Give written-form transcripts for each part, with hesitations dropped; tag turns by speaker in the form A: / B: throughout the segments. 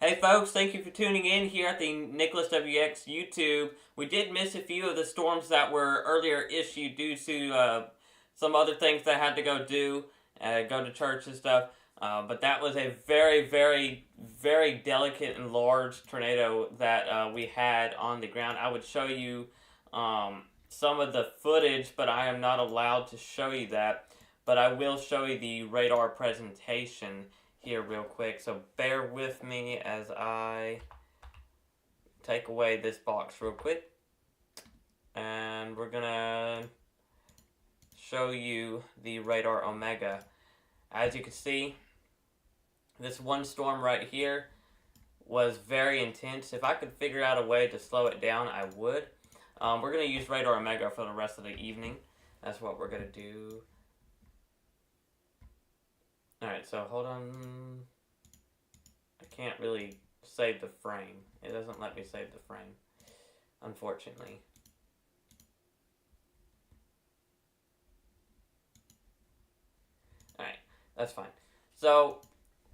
A: Hey folks, thank you for tuning in here at the Nicholas WX YouTube. We did miss a few of the storms that were earlier issued due to some other things that I had to go to church and stuff. But that was a very delicate and large tornado that we had on the ground. I would show you some of the footage, but I am not allowed to show you that. But I will show you the radar presentation here real quick, so bear with me as I take away this box real quick, and we're gonna show you the radar Omega. As you can see, this one storm right here was very intense. If I could figure out a way to slow it down, I would. We're gonna use radar Omega for the rest of the evening. That's what we're gonna do. Alright, so hold on. I can't really save the frame. It doesn't let me save the frame, unfortunately. Alright, that's fine. So,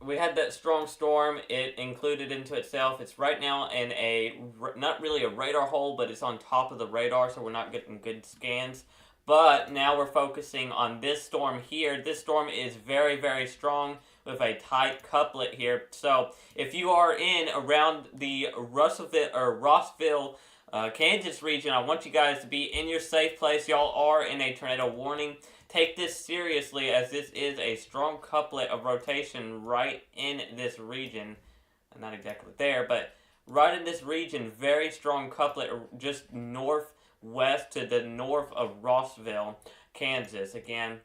A: we had that strong storm. It included into itself. It's right now in a, not really a radar hole, but it's on top of the radar, so we're not getting good scans. But now we're focusing on this storm here. This storm is very strong with a tight couplet here. So if you are in around the Rossville, Kansas region, I want you guys to be in your safe place. Y'all are in a tornado warning. Take this seriously, as this is a strong couplet of rotation right in this region. Not exactly there, but right in this region, very strong couplet just northwest to the north of Rossville, Kansas. Again,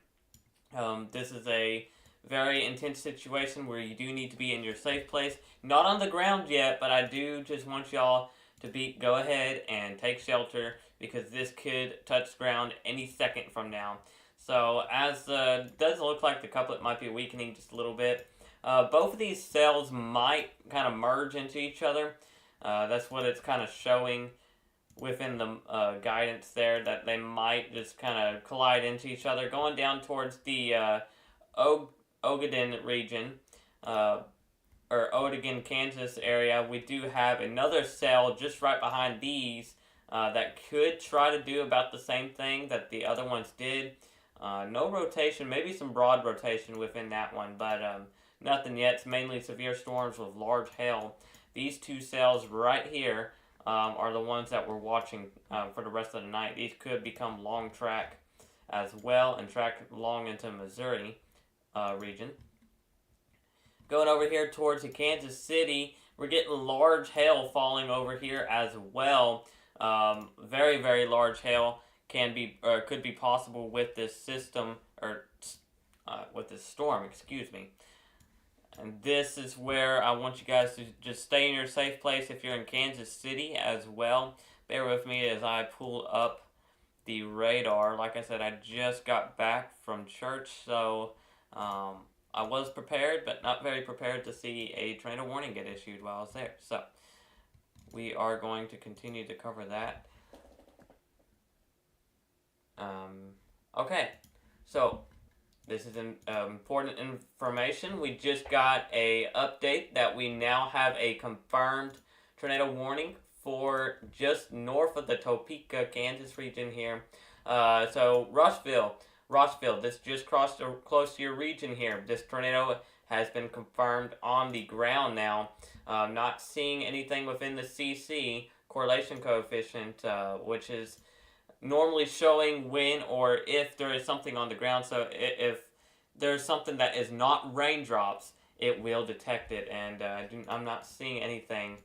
A: this is a very intense situation where you do need to be in your safe place. Not on the ground yet, but I do just want y'all to go ahead and take shelter, because this could touch ground any second from now. So, as does look like the couplet might be weakening just a little bit. Both of these cells might kind of merge into each other. That's what it's kind of showing within the guidance there, that they might just kind of collide into each other. Going down towards the Ogaden region, or Ogaden, Kansas area, we do have another cell just right behind these that could try to do about the same thing that the other ones did. No rotation, maybe some broad rotation within that one, but nothing yet. It's mainly severe storms with large hail. These two cells right here are the ones that we're watching for the rest of the night. These could become long track as well and track long into Missouri region. Going over here towards the Kansas City, we're getting large hail falling over here as well. Very large hail could be possible with this system, or with this storm, excuse me. And this is where I want you guys to just stay in your safe place if you're in Kansas City as well. Bear with me as I pull up the radar. Like I said, I just got back from church, so I was prepared, but not very prepared to see a tornado warning get issued while I was there. So we are going to continue to cover that. Okay, so this is important information. We just got a update that we now have a confirmed tornado warning for just north of the Topeka, Kansas region here. So Rossville, this just crossed close to your region here. This tornado has been confirmed on the ground now. Not seeing anything within the CC, correlation coefficient, which is normally showing when or if there is something on the ground. So if there's something that is not raindrops, it will detect it, and I'm not seeing anything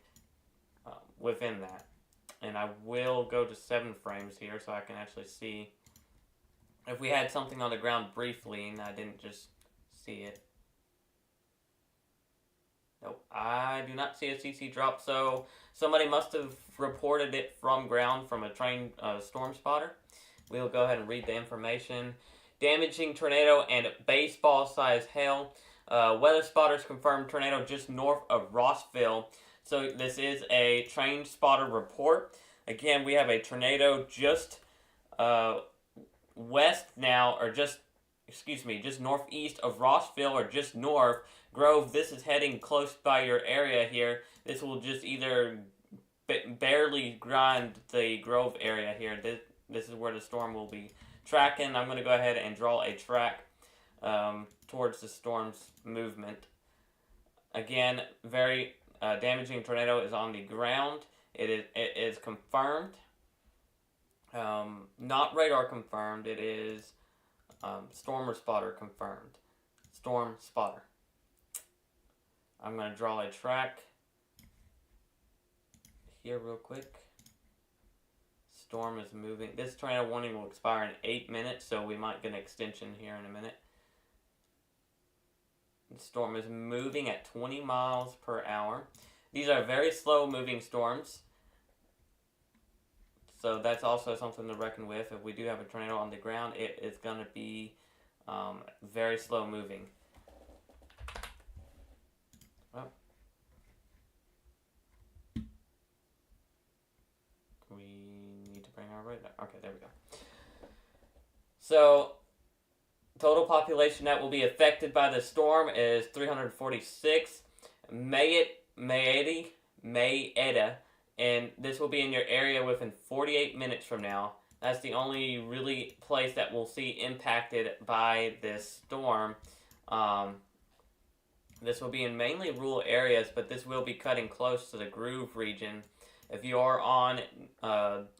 A: within that. And I will go to 7 frames here so I can actually see if we had something on the ground briefly and I didn't just see it. Nope, I do not see a CC drop, so somebody must have reported it from ground from a trained storm spotter. We'll go ahead and read the information. Damaging tornado and baseball-sized hail. Weather spotters confirmed tornado just north of Rossville. So this is a trained spotter report. Again, we have a tornado just west now, or just northeast of Rossville, or just north. Grove, this is heading close by your area here. This will just either barely grind the Grove area here. This is where the storm will be tracking. I'm going to go ahead and draw a track towards the storm's movement. Again, very damaging tornado is on the ground. It is confirmed. Not radar confirmed. It is stormer spotter confirmed. Storm spotter. I'm going to draw a track here real quick. Storm is moving. This tornado warning will expire in 8 minutes, so we might get an extension here in a minute. The storm is moving at 20 miles per hour. These are very slow moving storms, so that's also something to reckon with. If we do have a tornado on the ground, it is going to be very slow moving. Oh. We need to bring our radar. Okay, there we go. So, total population that will be affected by the storm is 346. Mayeda, and this will be in your area within 48 minutes from now. That's the only really place that we'll see impacted by this storm. This will be in mainly rural areas, but this will be cutting close to the Groove region. If you are on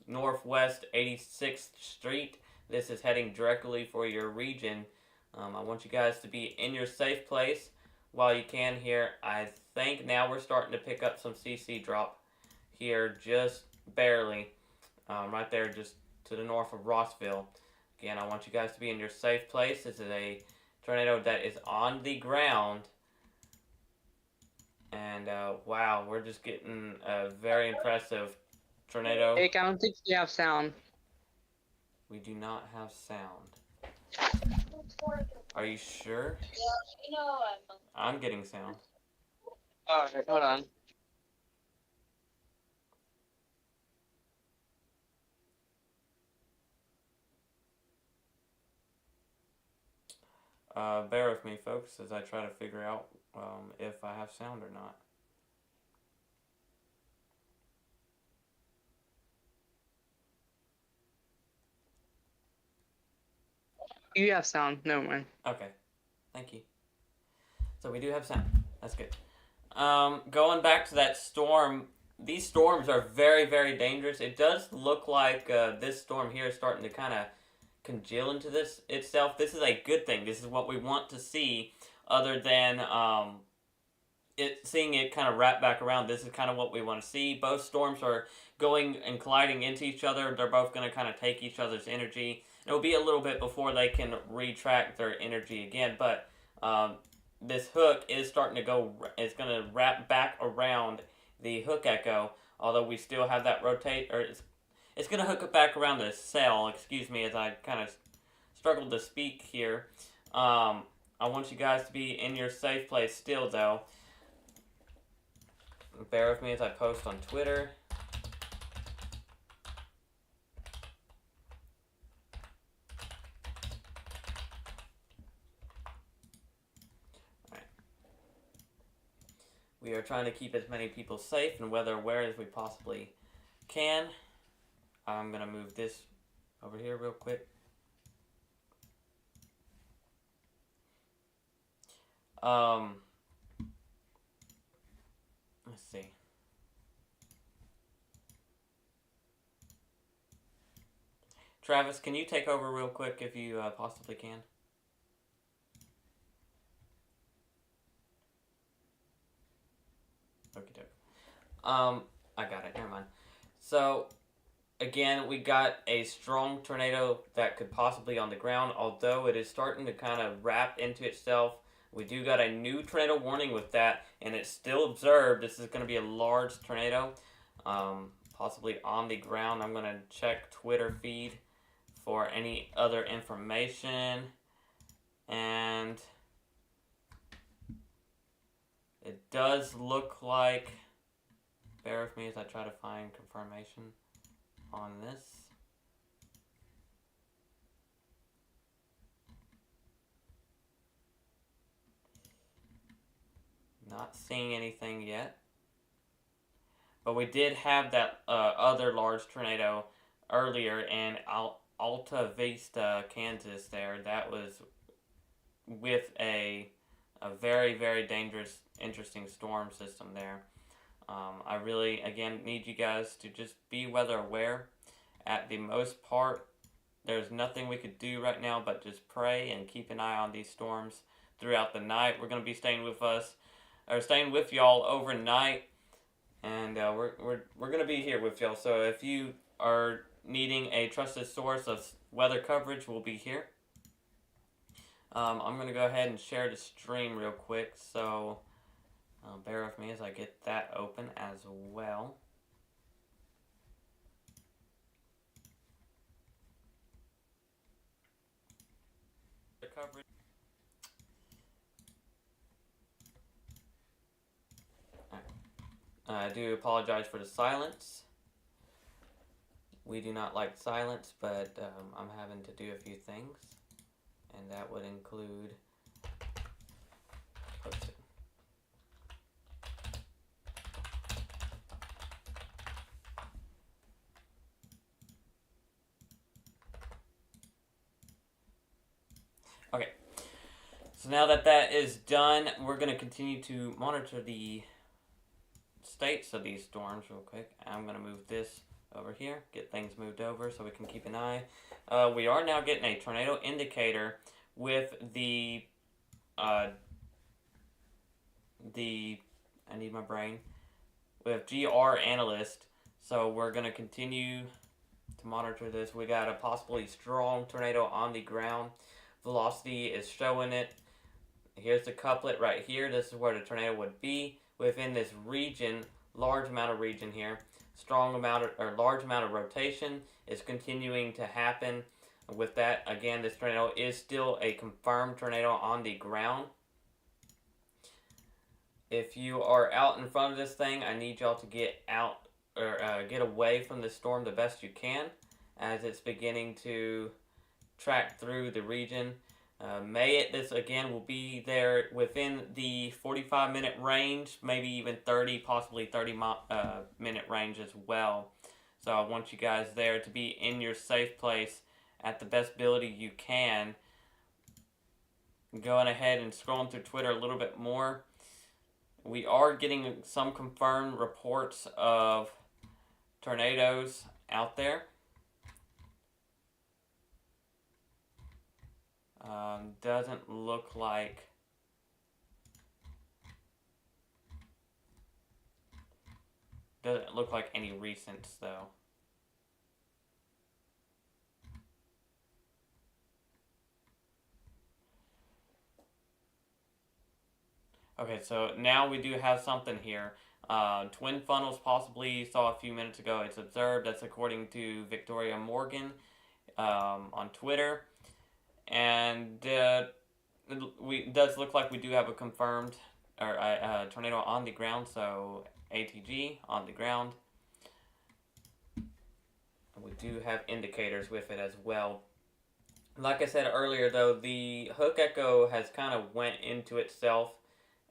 A: Northwest 86th Street, this is heading directly for your region. I want you guys to be in your safe place while you can here. I think now we're starting to pick up some CC drop here, just barely. Right there, just to the north of Rossville. Again, I want you guys to be in your safe place. This is a tornado that is on the ground. And wow, we're just getting a very impressive tornado.
B: Jake, I don't think you have sound.
A: We do not have sound. Are you sure? I'm getting sound.
B: Alright, hold on.
A: Bear with me, folks, as I try to figure out if I have sound or not.
B: You have sound. Never mind.
A: Okay. Thank you. So we do have sound. That's good. Going back to that storm, these storms are very, very dangerous. It does look like this storm here is starting to kind of congeal into this itself. This is a good thing. This is what we want to see, other than seeing it kind of wrap back around. This is kind of what we want to see. Both storms are going and colliding into each other. They're both going to kind of take each other's energy. It'll be a little bit before they can retract their energy again, but this hook is starting to go. It's going to wrap back around the hook echo, although we still have that rotate, or it's going to hook it back around the cell. Excuse me, as I kind of struggled to speak here. I want you guys to be in your safe place still, though. Bear with me as I post on Twitter. We are trying to keep as many people safe and weather aware as we possibly can. I'm going to move this over here real quick. Let's see. Travis, can you take over real quick if you possibly can? Okie doke. I got it. Never mind. So, again, we got a strong tornado that could possibly on the ground, although it is starting to kind of wrap into itself. We do got a new tornado warning with that, and it's still observed. This is going to be a large tornado, possibly on the ground. I'm going to check Twitter feed for any other information, and it does look like, bear with me as I try to find confirmation on this. Not seeing anything yet. But we did have that other large tornado earlier in Alta Vista, Kansas there. That was with a very, very dangerous, interesting storm system there. I really, again, need you guys to just be weather aware. At the most part, there's nothing we could do right now but just pray and keep an eye on these storms throughout the night. We're going to be staying with y'all overnight, and we're going to be here with y'all. So if you are needing a trusted source of weather coverage, we'll be here. I'm going to go ahead and share the stream real quick, so bear with me as I get that open as well. The coverage. I do apologize for the silence. We do not like silence, but I'm having to do a few things, and that would include posting. Okay, so now that that is done, we're going to continue to monitor the states of these storms real quick. I'm going to move this over here, get things moved over so we can keep an eye. We are now getting a tornado indicator with I need my brain, with GR Analyst. So we're going to continue to monitor this. We got a possibly strong tornado on the ground. Velocity is showing it. Here's the couplet right here. This is where the tornado would be within this region, large amount of region here. Large amount of rotation is continuing to happen. With that, again, this tornado is still a confirmed tornado on the ground. If you are out in front of this thing, I need y'all to get out or get away from the storm the best you can as it's beginning to track through the region. This again will be there within the 45-minute range, maybe even 30, possibly 30-minute range as well. So I want you guys there to be in your safe place at the best ability you can. Going ahead and scrolling through Twitter a little bit more. We are getting some confirmed reports of tornadoes out there. Doesn't look like any recents though. Okay, so now we do have something here. Twin funnels possibly saw a few minutes ago. It's observed. That's according to Victoria Morgan on Twitter. And it does look like we do have a confirmed tornado on the ground, so ATG on the ground. We do have indicators with it as well. Like I said earlier, though, the hook echo has kind of went into itself,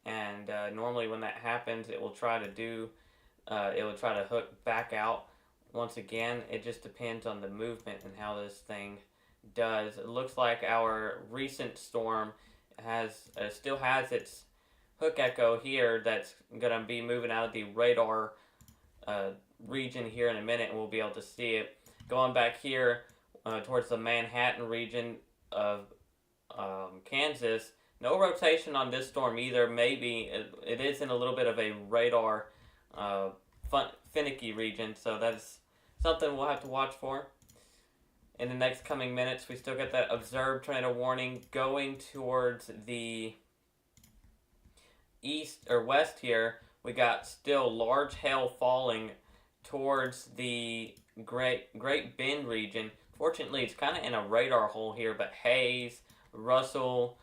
A: and normally when that happens, it will try to hook back out once again. It just depends on the movement and how this thing does. It looks like our recent storm still has its hook echo here that's going to be moving out of the radar region here in a minute, and we'll be able to see it. Going back here towards the Manhattan region of Kansas, no rotation on this storm either. Maybe it is in a little bit of a radar finicky region, so that's something we'll have to watch for. In the next coming minutes, we still get that observed tornado warning going towards the east or west here. We got still large hail falling towards the Great Bend region. Fortunately, it's kind of in a radar hole here, but Hayes, Russell,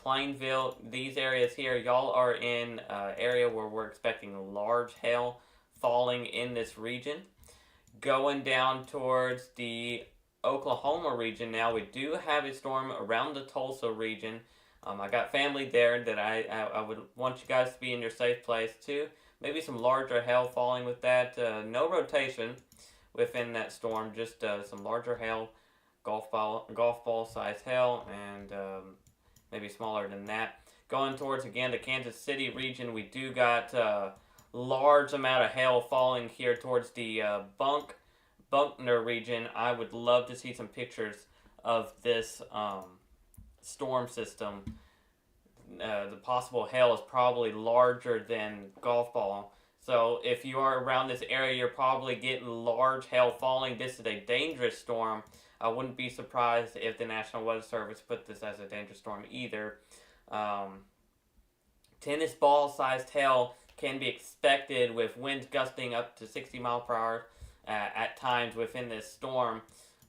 A: Plainville, these areas here, y'all are in an area where we're expecting large hail falling in this region. Going down towards the Oklahoma region now, we do have a storm around the Tulsa region. I got family there that I would want you guys to be in your safe place too. Maybe some larger hail falling with that. No rotation within that storm, just some larger hail, golf ball size hail, and maybe smaller than that. Going towards again the Kansas City region, we do got large amount of hail falling here towards the Buckner region. I would love to see some pictures of this storm system. The possible hail is probably larger than golf ball. So if you are around this area, you're probably getting large hail falling. This is a dangerous storm. I wouldn't be surprised if the National Weather Service put this as a dangerous storm either. Um, Tennis ball sized hail can be expected with winds gusting up to 60 mile per hour at times within this storm.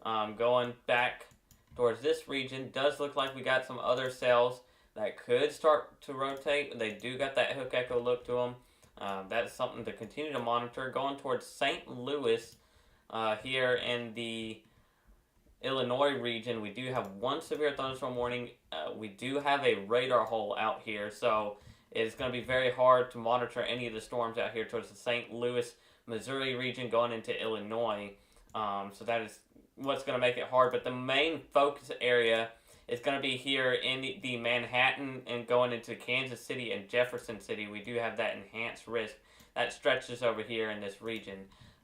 A: Going back towards this region, does look like we got some other cells that could start to rotate. They do got that hook echo look to them. That's something to continue to monitor. Going towards St. Louis here in the Illinois region, we do have one severe thunderstorm warning. We do have a radar hole out here, so it's going to be very hard to monitor any of the storms out here towards the St. Louis, Missouri region going into Illinois. So that is what's going to make it hard. But the main focus area is going to be here in the Manhattan and going into Kansas City and Jefferson City. We do have that enhanced risk that stretches over here in this region.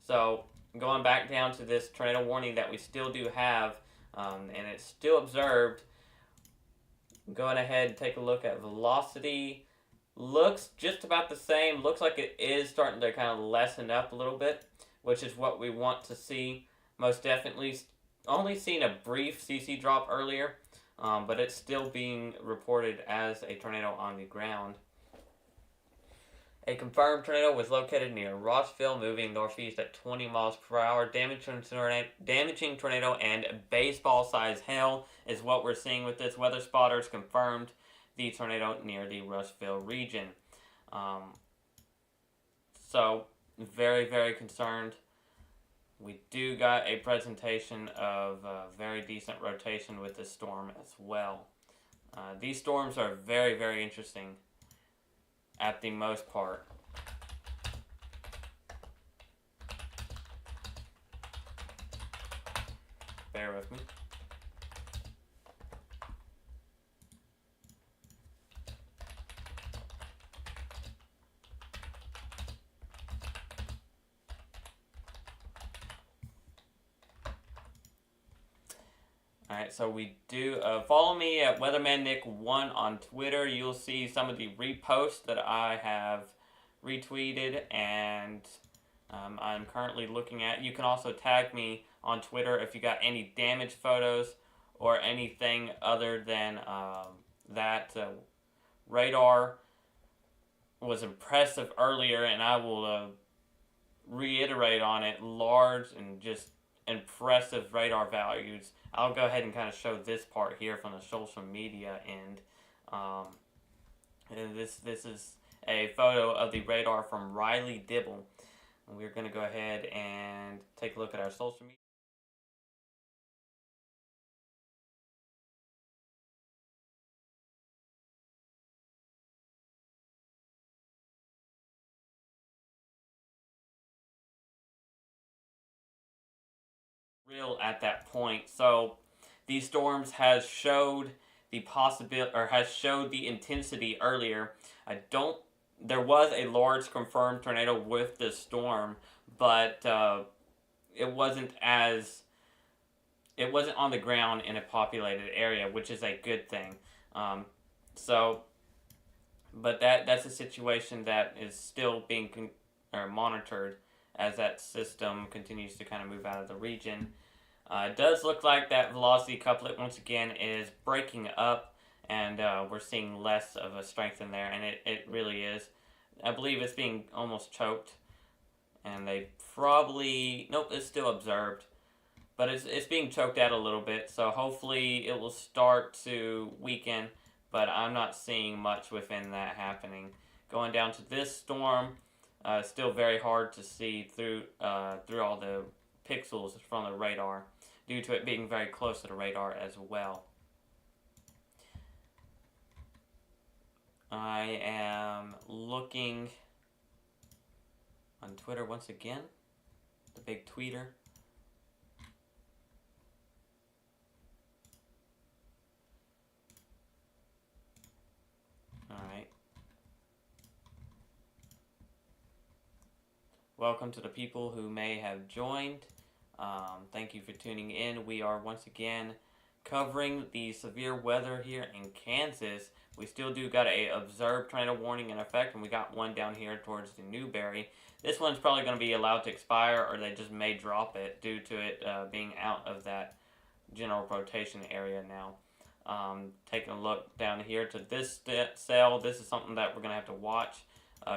A: So going back down to this tornado warning that we still do have, and it's still observed. Going ahead and take a look at velocity. Looks just about the same. Looks like it is starting to kind of lessen up a little bit, which is what we want to see. Most definitely. Only seen a brief CC drop earlier, but it's still being reported as a tornado on the ground. A confirmed tornado was located near Rossville, moving northeast at 20 miles per hour. Damaging tornado and baseball-sized hail is what we're seeing with this. Weather spotters confirmed the tornado near the Rushville region. So, very, very concerned. We do got a presentation of very decent rotation with this storm as well. These storms are very, very interesting at the most part. Bear with me. Alright, so we do follow me at WeathermanNick1 on Twitter. You'll see some of the reposts that I have retweeted and I'm currently looking at. You can also tag me on Twitter if you got any damage photos or anything other than that. Radar was impressive earlier, and I will reiterate on it. Large and just impressive radar values. I'll go ahead and kind of show this part here from the social media end. And this is a photo of the radar from Riley Dibble. We're going to go ahead and take a look at our social media. Real at that point. So these storms has showed the possibility or has showed the intensity earlier. There was a large confirmed tornado with this storm, but it wasn't on the ground in a populated area, which is a good thing. So but that's a situation that is still being monitored as that system continues to kind of move out of the region. It does look like that velocity couplet once again is breaking up, and we're seeing less of a strength in there, and it really is. I believe it's being almost choked, and they probably... Nope, it's still observed, but it's being choked out a little bit, so hopefully it will start to weaken, but I'm not seeing much within that happening. Going down to this storm, still very hard to see through all the pixels from the radar, due to it being very close to the radar as well. I am looking on Twitter once again. The big tweeter. Alright. Welcome to the people who may have joined. Thank you for tuning in. We are once again covering the severe weather here in Kansas. We still do got a observed tornado warning in effect, and we got one down here towards the Newberry. This one's probably going to be allowed to expire, or they just may drop it due to it being out of that general rotation area now. Taking a look down here to this cell, this is something that we're going to have to watch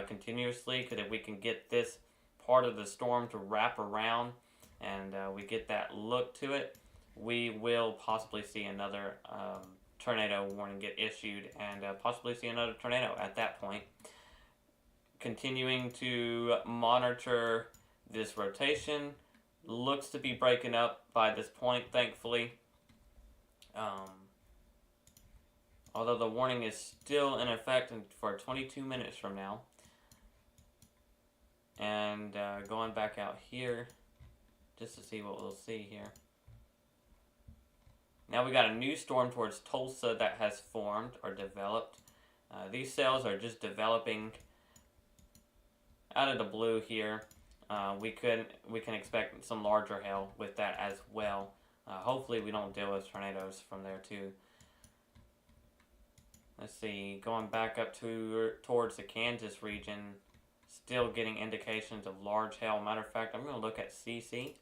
A: continuously, because if we can get this part of the storm to wrap around and we get that look to it, we will possibly see another tornado warning get issued and possibly see another tornado at that point. Continuing to monitor this rotation. Looks to be breaking up by this point, thankfully. Although the warning is still in effect for 22 minutes from now. And going back out here just to see what we'll see here. Now we got a new storm towards Tulsa that has formed or developed. These cells are just developing out of the blue here. We can expect some larger hail with that as well. Hopefully we don't deal with tornadoes from there too. Let's see, going back up towards the Kansas region, still getting indications of large hail. Matter of fact, I'm going to look at CC.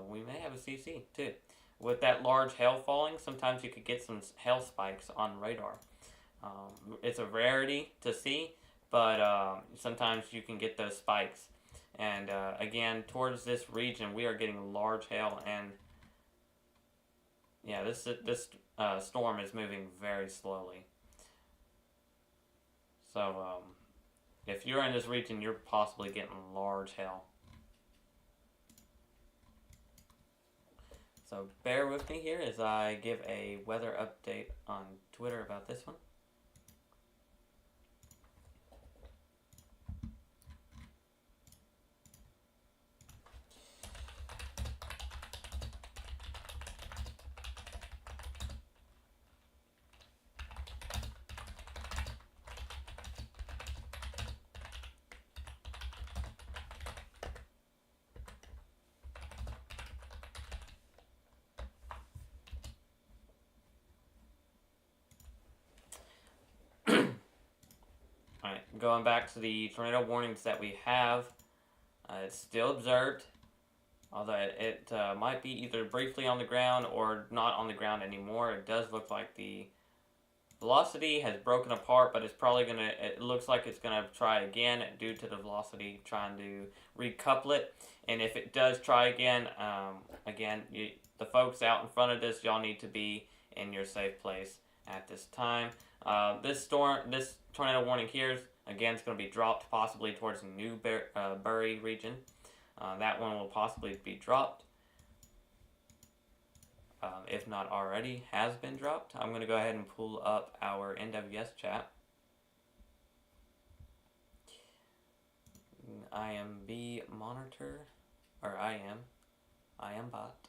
A: We may have a CC too. With that large hail falling, sometimes you could get some hail spikes on radar. It's a rarity to see, but sometimes you can get those spikes. And again, towards this region, we are getting large hail, and yeah, this storm is moving very slowly. So if you're in this region, you're possibly getting large hail. So bear with me here as I give a weather update on Twitter about this one. Going back to the tornado warnings that we have, it's still observed, although it might be either briefly on the ground or not on the ground anymore. It does look like the velocity has broken apart, but it's probably it looks like it's gonna try again due to the velocity trying to recouple it. And if it does try again, the folks out in front of this, y'all need to be in your safe place at this time. This tornado warning here, again, it's going to be dropped possibly towards the Newberry region. That one will possibly be dropped. If not already has been dropped. I'm going to go ahead and pull up our NWS chat. IMB monitor, or IM bot.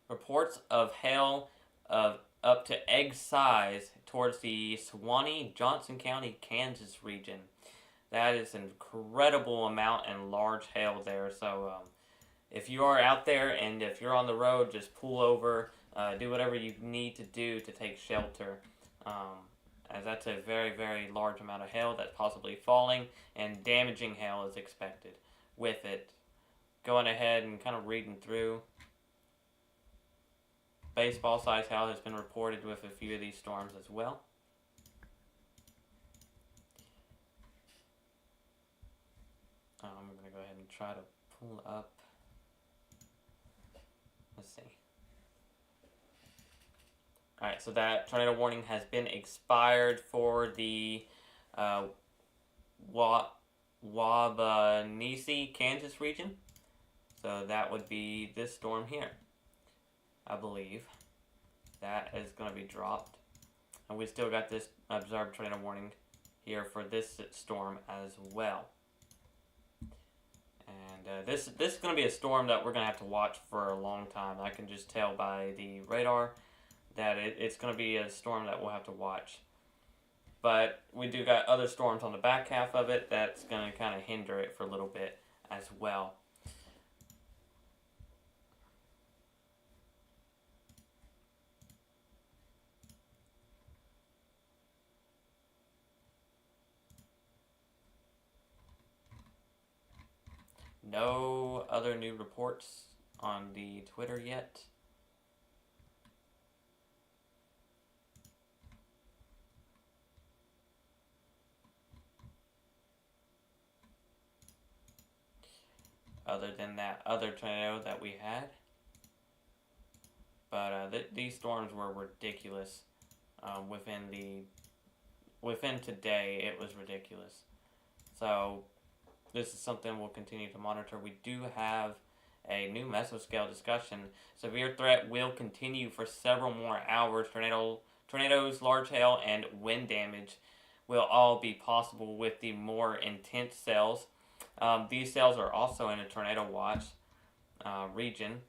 A: Reports of hail of up to egg size towards the Suwannee, Johnson County, Kansas region. That is an incredible amount and large hail there. So if you are out there and if you're on the road, just pull over, do whatever you need to do to take shelter. As that's a very, very large amount of hail that's possibly falling, and damaging hail is expected with it. Going ahead and kind of reading through. Baseball-sized hail has been reported with a few of these storms as well. I'm going to go ahead and try to pull up. Let's see. Alright, so that tornado warning has been expired for the Wabanese, Kansas region. So that would be this storm here, I believe. that is going to be dropped. And we still got this observed tornado warning here for this storm as well. And this is going to be a storm that we're going to have to watch for a long time. I can just tell by the radar that it's going to be a storm that we'll have to watch. But we do got other storms on the back half of it that's going to kind of hinder it for a little bit as well. No other new reports on the Twitter yet. Other than that other tornado that we had. But these storms were ridiculous. Within today, it was ridiculous. So this is something we'll continue to monitor. We do have a new mesoscale discussion. Severe threat will continue for several more hours. Tornadoes, large hail, and wind damage will all be possible with the more intense cells. These cells are also in a tornado watch region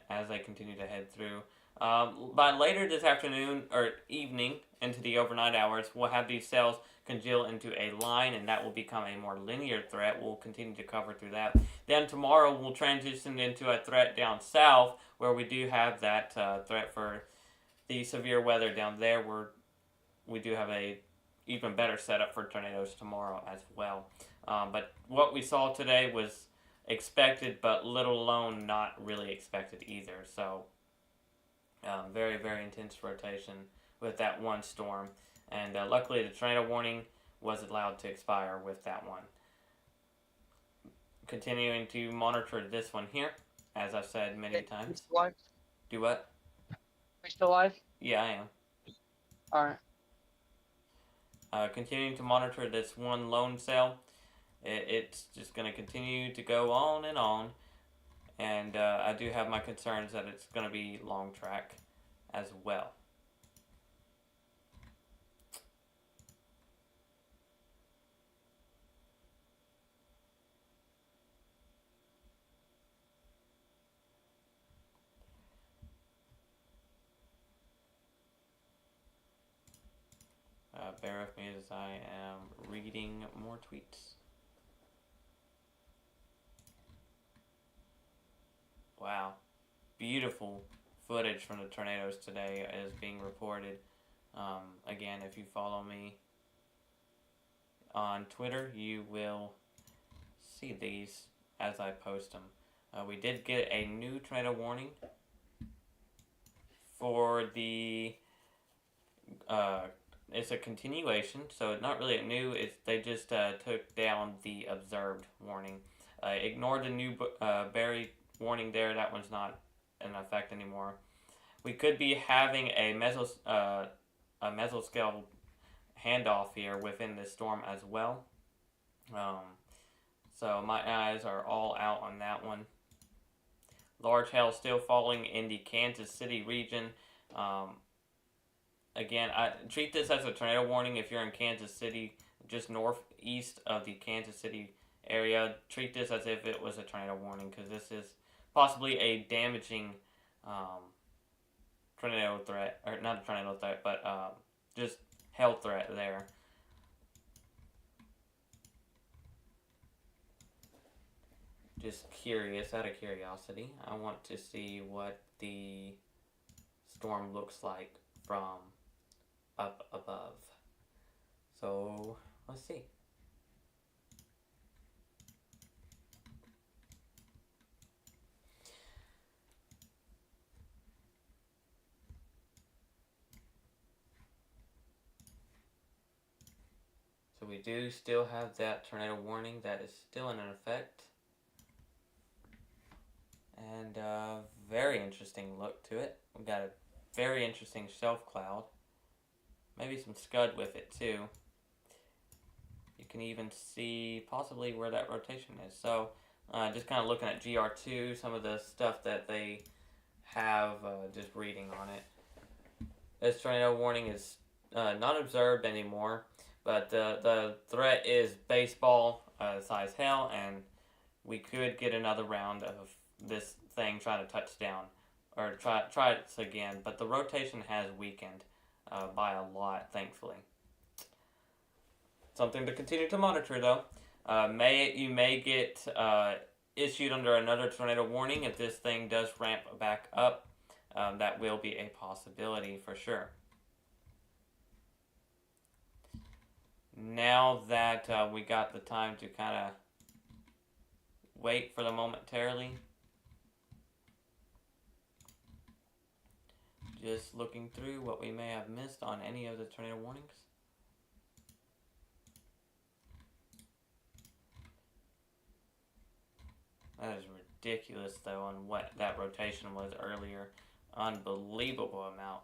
A: as they continue to head through. By later this afternoon or evening into the overnight hours, we'll have these cells congeal into a line, and that will become a more linear threat. We'll continue to cover through that. Then tomorrow we'll transition into a threat down south, where we do have that threat for the severe weather down there, where we do have a even better setup for tornadoes tomorrow as well. But what we saw today was expected, but let alone not really expected either. So very, very intense rotation with that one storm. And luckily the tornado warning was allowed to expire with that one. Continuing to monitor this one here, as I've said many times.
B: Live?
A: Do what?
B: We still live?
A: Yeah, I am.
B: Alright.
A: Continuing to monitor this one lone cell. It's just going to continue to go on. And I do have my concerns that it's going to be long track as well. Bear with me as I am reading more tweets. Wow. Beautiful footage from the tornadoes today is being reported. Again, if you follow me on Twitter, you will see these as I post them. We did get a new tornado warning for the it's a continuation, so it's not really a new. They just took down the observed warning. Ignore the new Barry warning there. That one's not in effect anymore. We could be having a mesoscale handoff here within this storm as well. So my eyes are all out on that one. Large hail still falling in the Kansas City region. Again, I treat this as a tornado warning if you're in Kansas City, just northeast of the Kansas City area. Treat this as if it was a tornado warning, because this is possibly a damaging tornado threat, or not a tornado threat, but just hail threat there. Just curious, out of curiosity, I want to see what the storm looks like from up above. So let's see. So we do still have that tornado warning that is still in effect. And very interesting look to it. We've got a very interesting shelf cloud. Maybe some scud with it too. You can even see possibly where that rotation is. So just kind of looking at GR2, some of the stuff that they have, just reading on it. This tornado warning is not observed anymore, but the threat is baseball size hail, and we could get another round of this thing trying to touch down or try it again. But the rotation has weakened by a lot, thankfully. Something to continue to monitor, though. You may get issued under another tornado warning if this thing does ramp back up. That will be a possibility for sure. Now that we got the time to kind of wait for the momentarily, just looking through what we may have missed on any of the tornado warnings. That is ridiculous, though, on what that rotation was earlier. Unbelievable amount.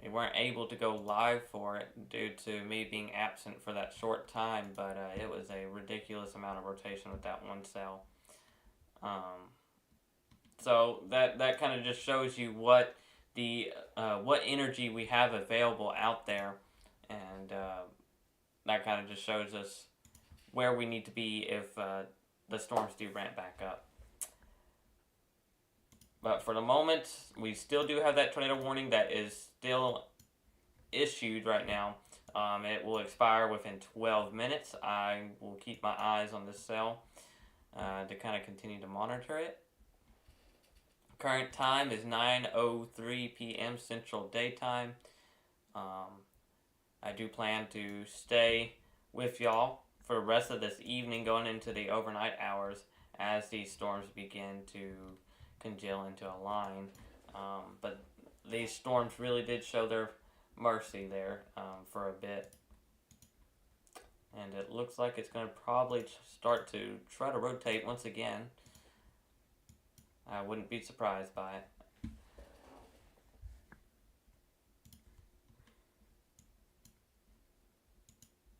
A: We weren't able to go live for it due to me being absent for that short time, but it was a ridiculous amount of rotation with that one cell. So that kind of just shows you what what energy we have available out there, and that kind of just shows us where we need to be if the storms do ramp back up. But for the moment, we still do have that tornado warning that is still issued right now. It will expire within 12 minutes. I will keep my eyes on this cell to kind of continue to monitor it. Current time is 9:03 p.m. Central Daytime. I do plan to stay with y'all for the rest of this evening going into the overnight hours as these storms begin to congeal into a line. But these storms really did show their mercy there for a bit. And it looks like it's going to probably start to try to rotate once again. I wouldn't be surprised by it.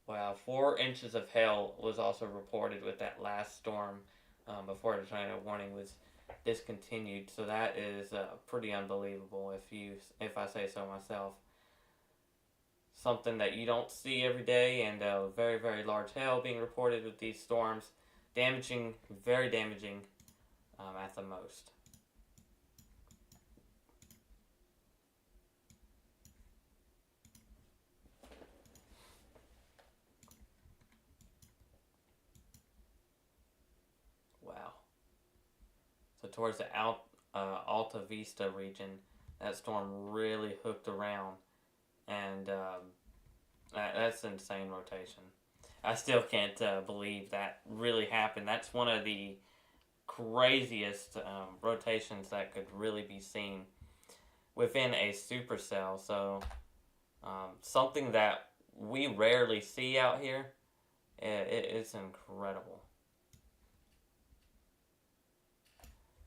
A: Wow, 4 inches of hail was also reported with that last storm before the tornado warning was discontinued. So that is pretty unbelievable, if I say so myself. Something that you don't see every day, and very, very large hail being reported with these storms. Damaging, very damaging at the most. Wow. So towards the Alta Vista region, that storm really hooked around, and that's insane rotation. I still can't believe that really happened. That's one of the craziest rotations that could really be seen within a supercell. So something that we rarely see out here. It's incredible.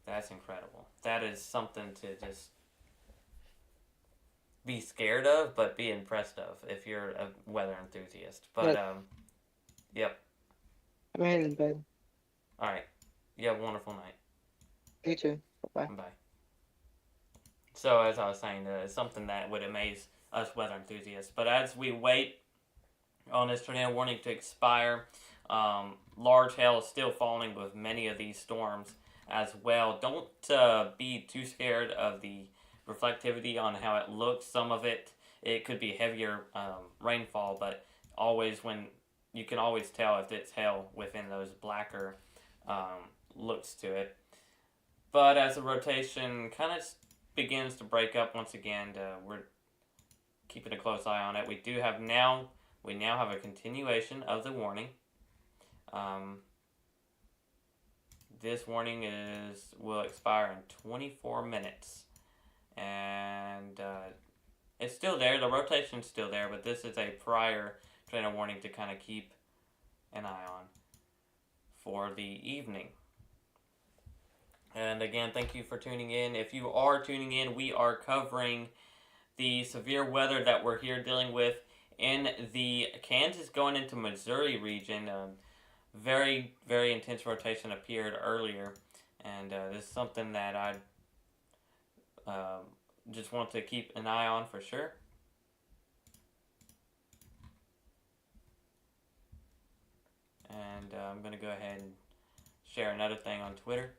A: That's incredible. That is something to just be scared of, but be impressed of if you're a weather enthusiast. But yep.
B: I'm heading in bed.
A: All right. You have a wonderful night.
B: You too. Bye.
A: Bye. So as I was saying, it's something that would amaze us weather enthusiasts. But as we wait on this tornado warning to expire, large hail is still falling with many of these storms as well. Don't be too scared of the reflectivity on how it looks. Some of it could be heavier rainfall, but when you can always tell if it's hail within those blacker looks to it. But as the rotation kind of begins to break up once again, we're keeping a close eye on it. We now have a continuation of the warning. This warning will expire in 24 minutes. And it's still there. The rotation's still there, but this is a prior tornado warning to kind of keep an eye on for the evening. And again, thank you for tuning in. If you are tuning in, we are covering the severe weather that we're here dealing with in the Kansas going into Missouri region. Very, very intense rotation appeared earlier, and this is something that I just want to keep an eye on for sure. And I'm going to go ahead and share another thing on Twitter.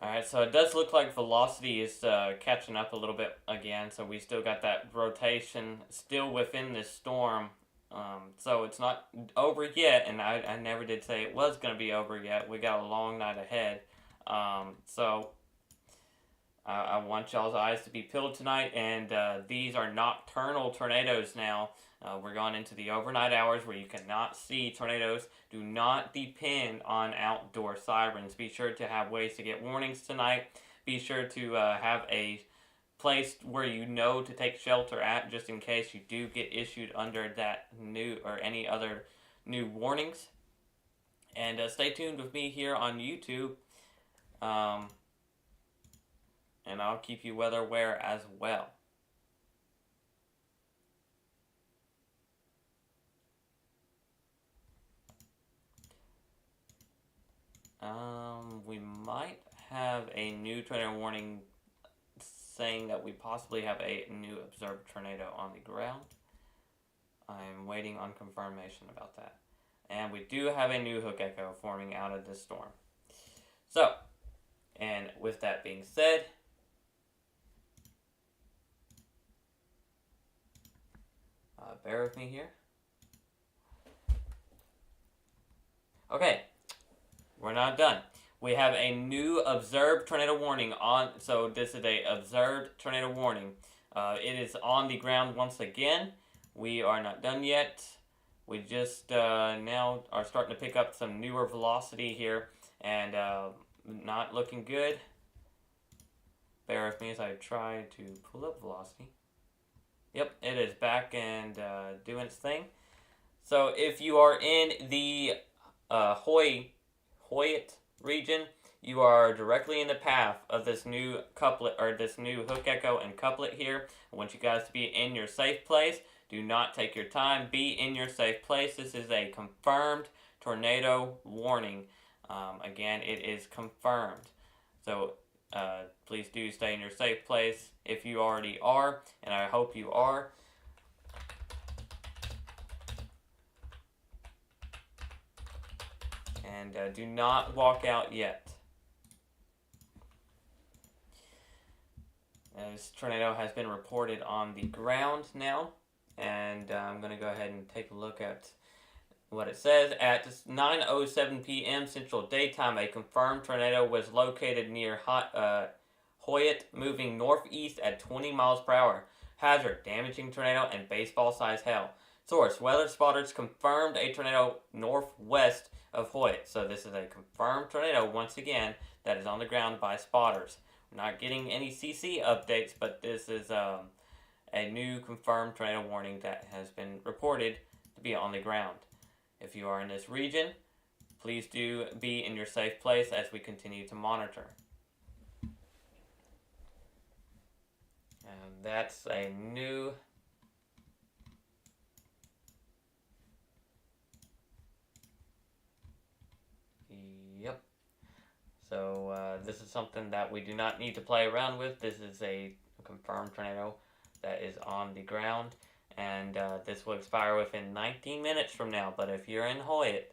A: Alright, so it does look like velocity is catching up a little bit again, so we still got that rotation still within this storm. So it's not over yet, and I never did say it was going to be over yet. We got a long night ahead. So I want y'all's eyes to be peeled tonight, and these are nocturnal tornadoes now. We're going into the overnight hours where you cannot see tornadoes. Do not depend on outdoor sirens. Be sure to have ways to get warnings tonight. Be sure to have a place where you know to take shelter at, just in case you do get issued under that new or any other new warnings. And stay tuned with me here on YouTube. And I'll keep you weather aware as well. We might have a new tornado warning saying that we possibly have a new observed tornado on the ground. I'm waiting on confirmation about that. And we do have a new hook echo forming out of this storm. So, and with that being said, bear with me here. Okay, we're not done. We have a new observed tornado warning on. So this is a observed tornado warning. It is on the ground once again. We are not done yet. We just now are starting to pick up some newer velocity here, and not looking good. Bear with me as I try to pull up velocity. Yep, it is back and doing its thing. So if you are in the Hoyt region, you are directly in the path of this new couplet, or this new hook echo and couplet here. I want you guys to be in your safe place. Do not take your time. Be in your safe place. This is a confirmed tornado warning. Again, it is confirmed. So please do stay in your safe place if you already are, and I hope you are. And do not walk out yet. This tornado has been reported on the ground now, and I'm going to go ahead and take a look at what it says. At 9:07 p.m. Central Daytime, a confirmed tornado was located near Hoyt, moving northeast at 20 miles per hour. Hazard, damaging tornado and baseball-sized hail. Source, weather spotters confirmed a tornado northwest of Hoyt. So this is a confirmed tornado, once again, that is on the ground by spotters. We're not getting any CC updates, but this is a new confirmed tornado warning that has been reported to be on the ground. If you are in this region, please do be in your safe place as we continue to monitor. And that's a new... Yep. So this is something that we do not need to play around with. This is a confirmed tornado that is on the ground. And this will expire within 19 minutes from now. But if you're in Hoyt,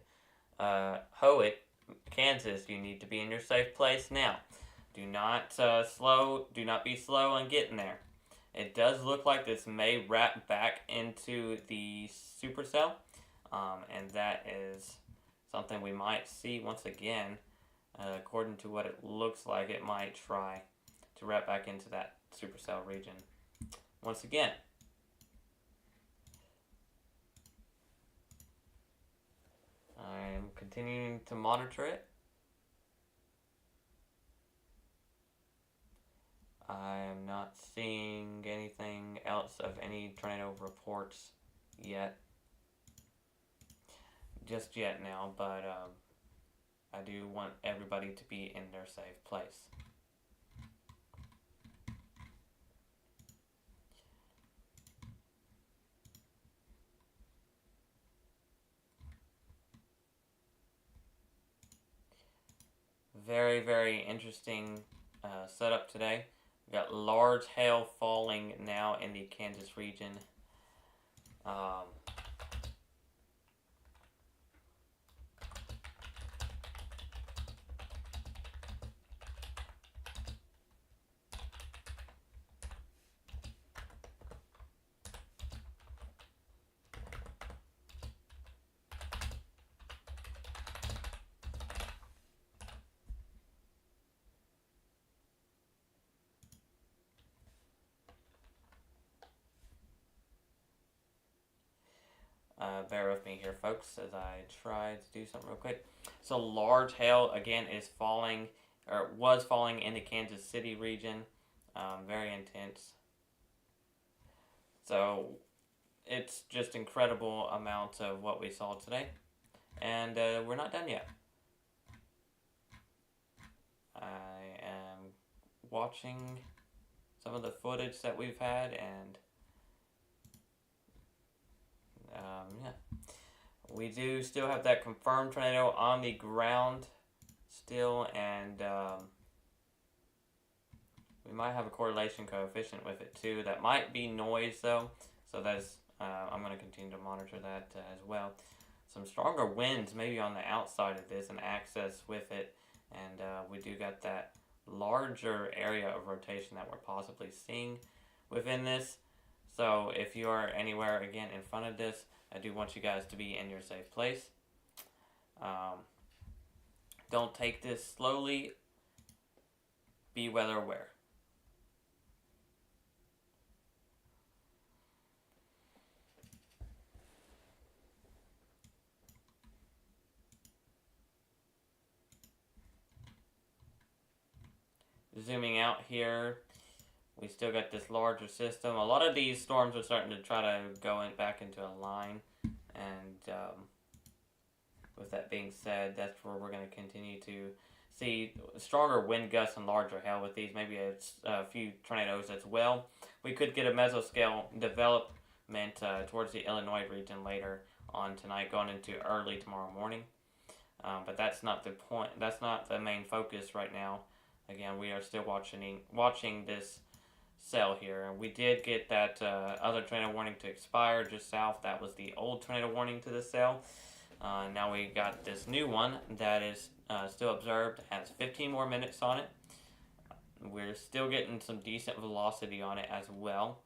A: Kansas, you need to be in your safe place now. Do not be slow on getting there. It does look like this may wrap back into the supercell, and that is something we might see once again. According to what it looks like, it might try to wrap back into that supercell region once again. going to monitor it. I am not seeing anything else of any tornado reports yet. Just yet now, but I do want everybody to be in their safe place. Very, very interesting setup today. We got large hail falling now in the Kansas region. Bear with me here, folks, as I try to do something real quick. So large hail, again, is falling, or was falling in the Kansas City region. Very intense. So it's just incredible amounts of what we saw today. And we're not done yet. I am watching some of the footage that we've had, and yeah, we do still have that confirmed tornado on the ground still, and we might have a correlation coefficient with it too. That might be noise though, so that's I'm going to continue to monitor that as well. Some stronger winds maybe on the outside of this and access with it, and we do got that larger area of rotation that we're possibly seeing within this. So if you are anywhere, again, in front of this, I do want you guys to be in your safe place. Don't take this slowly. Be weather aware. Zooming out here, we still got this larger system. A lot of these storms are starting to try to go back into a line. And with that being said, that's where we're going to continue to see stronger wind gusts and larger hail with these. Maybe a few tornadoes as well. We could get a mesoscale development towards the Illinois region later on tonight, going into early tomorrow morning. But that's not the point. That's not the main focus right now. Again, we are still watching this cell here. And we did get that other tornado warning to expire just south. That was the old tornado warning to the cell. Now we got this new one that is still observed. Has 15 more minutes on it. We're still getting some decent velocity on it as well.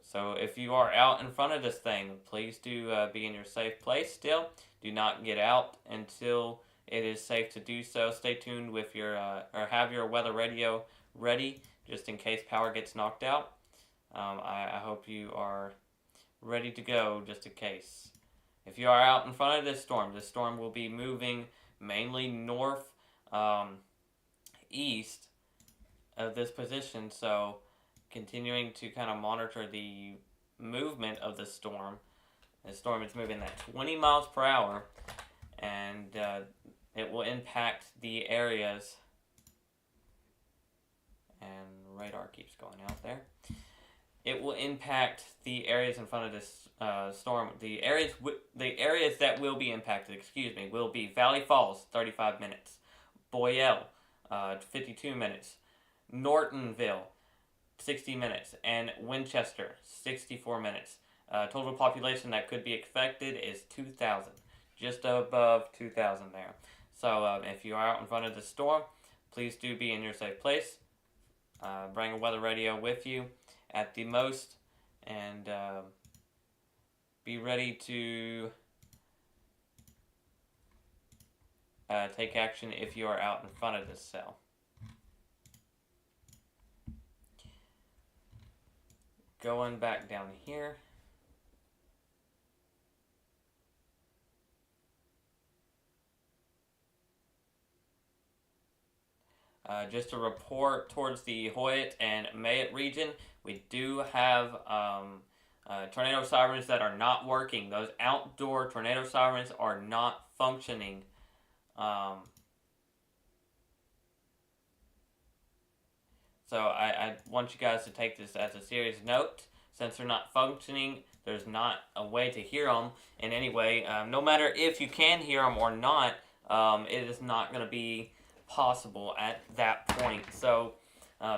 A: So if you are out in front of this thing, please do be in your safe place still. Do not get out until it is safe to do so. Stay tuned with your, or have your weather radio ready, just in case power gets knocked out. I hope you are ready to go, just in case. If you are out in front of this storm will be moving mainly north, east of this position, so continuing to kind of monitor the movement of the storm. The storm is moving at 20 miles per hour, and it will impact the areas, and radar keeps going out there. It will impact the areas in front of this storm. The areas that will be impacted, will be Valley Falls, 35 minutes, Boyle, 52 minutes, Nortonville, 60 minutes, and Winchester, 64 minutes. Total population that could be affected is 2,000, just above 2,000 there. So if you are out in front of the storm, please do be in your safe place. Bring a weather radio with you at the most, and be ready to take action if you are out in front of this cell. Going back down here. Just to report towards the Hoyt and Mayet region, we do have tornado sirens that are not working. Those outdoor tornado sirens are not functioning. So I want you guys to take this as a serious note. Since they're not functioning, there's not a way to hear them in any way. No matter if you can hear them or not, it is not going to be possible at that point. So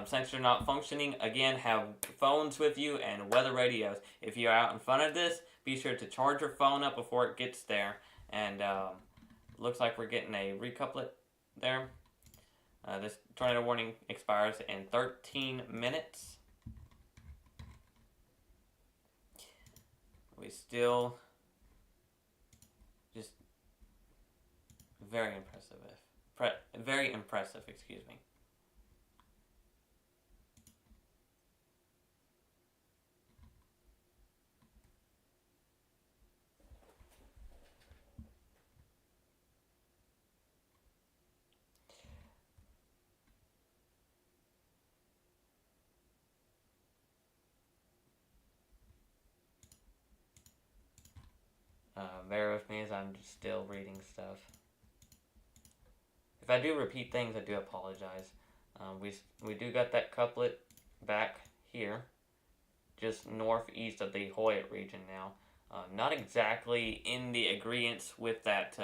A: since you're not functioning, again, have phones with you and weather radios. If you're out in front of this, be sure to charge your phone up before it gets there. And looks like we're getting a recouplet there. This tornado warning expires in 13 minutes. We still just very impressive. Very impressive, excuse me. Bear with me as I'm just still reading stuff. If I do repeat things, I do apologize. We do got that couplet back here, just northeast of the Hoyt region now. Not exactly in the agreement with that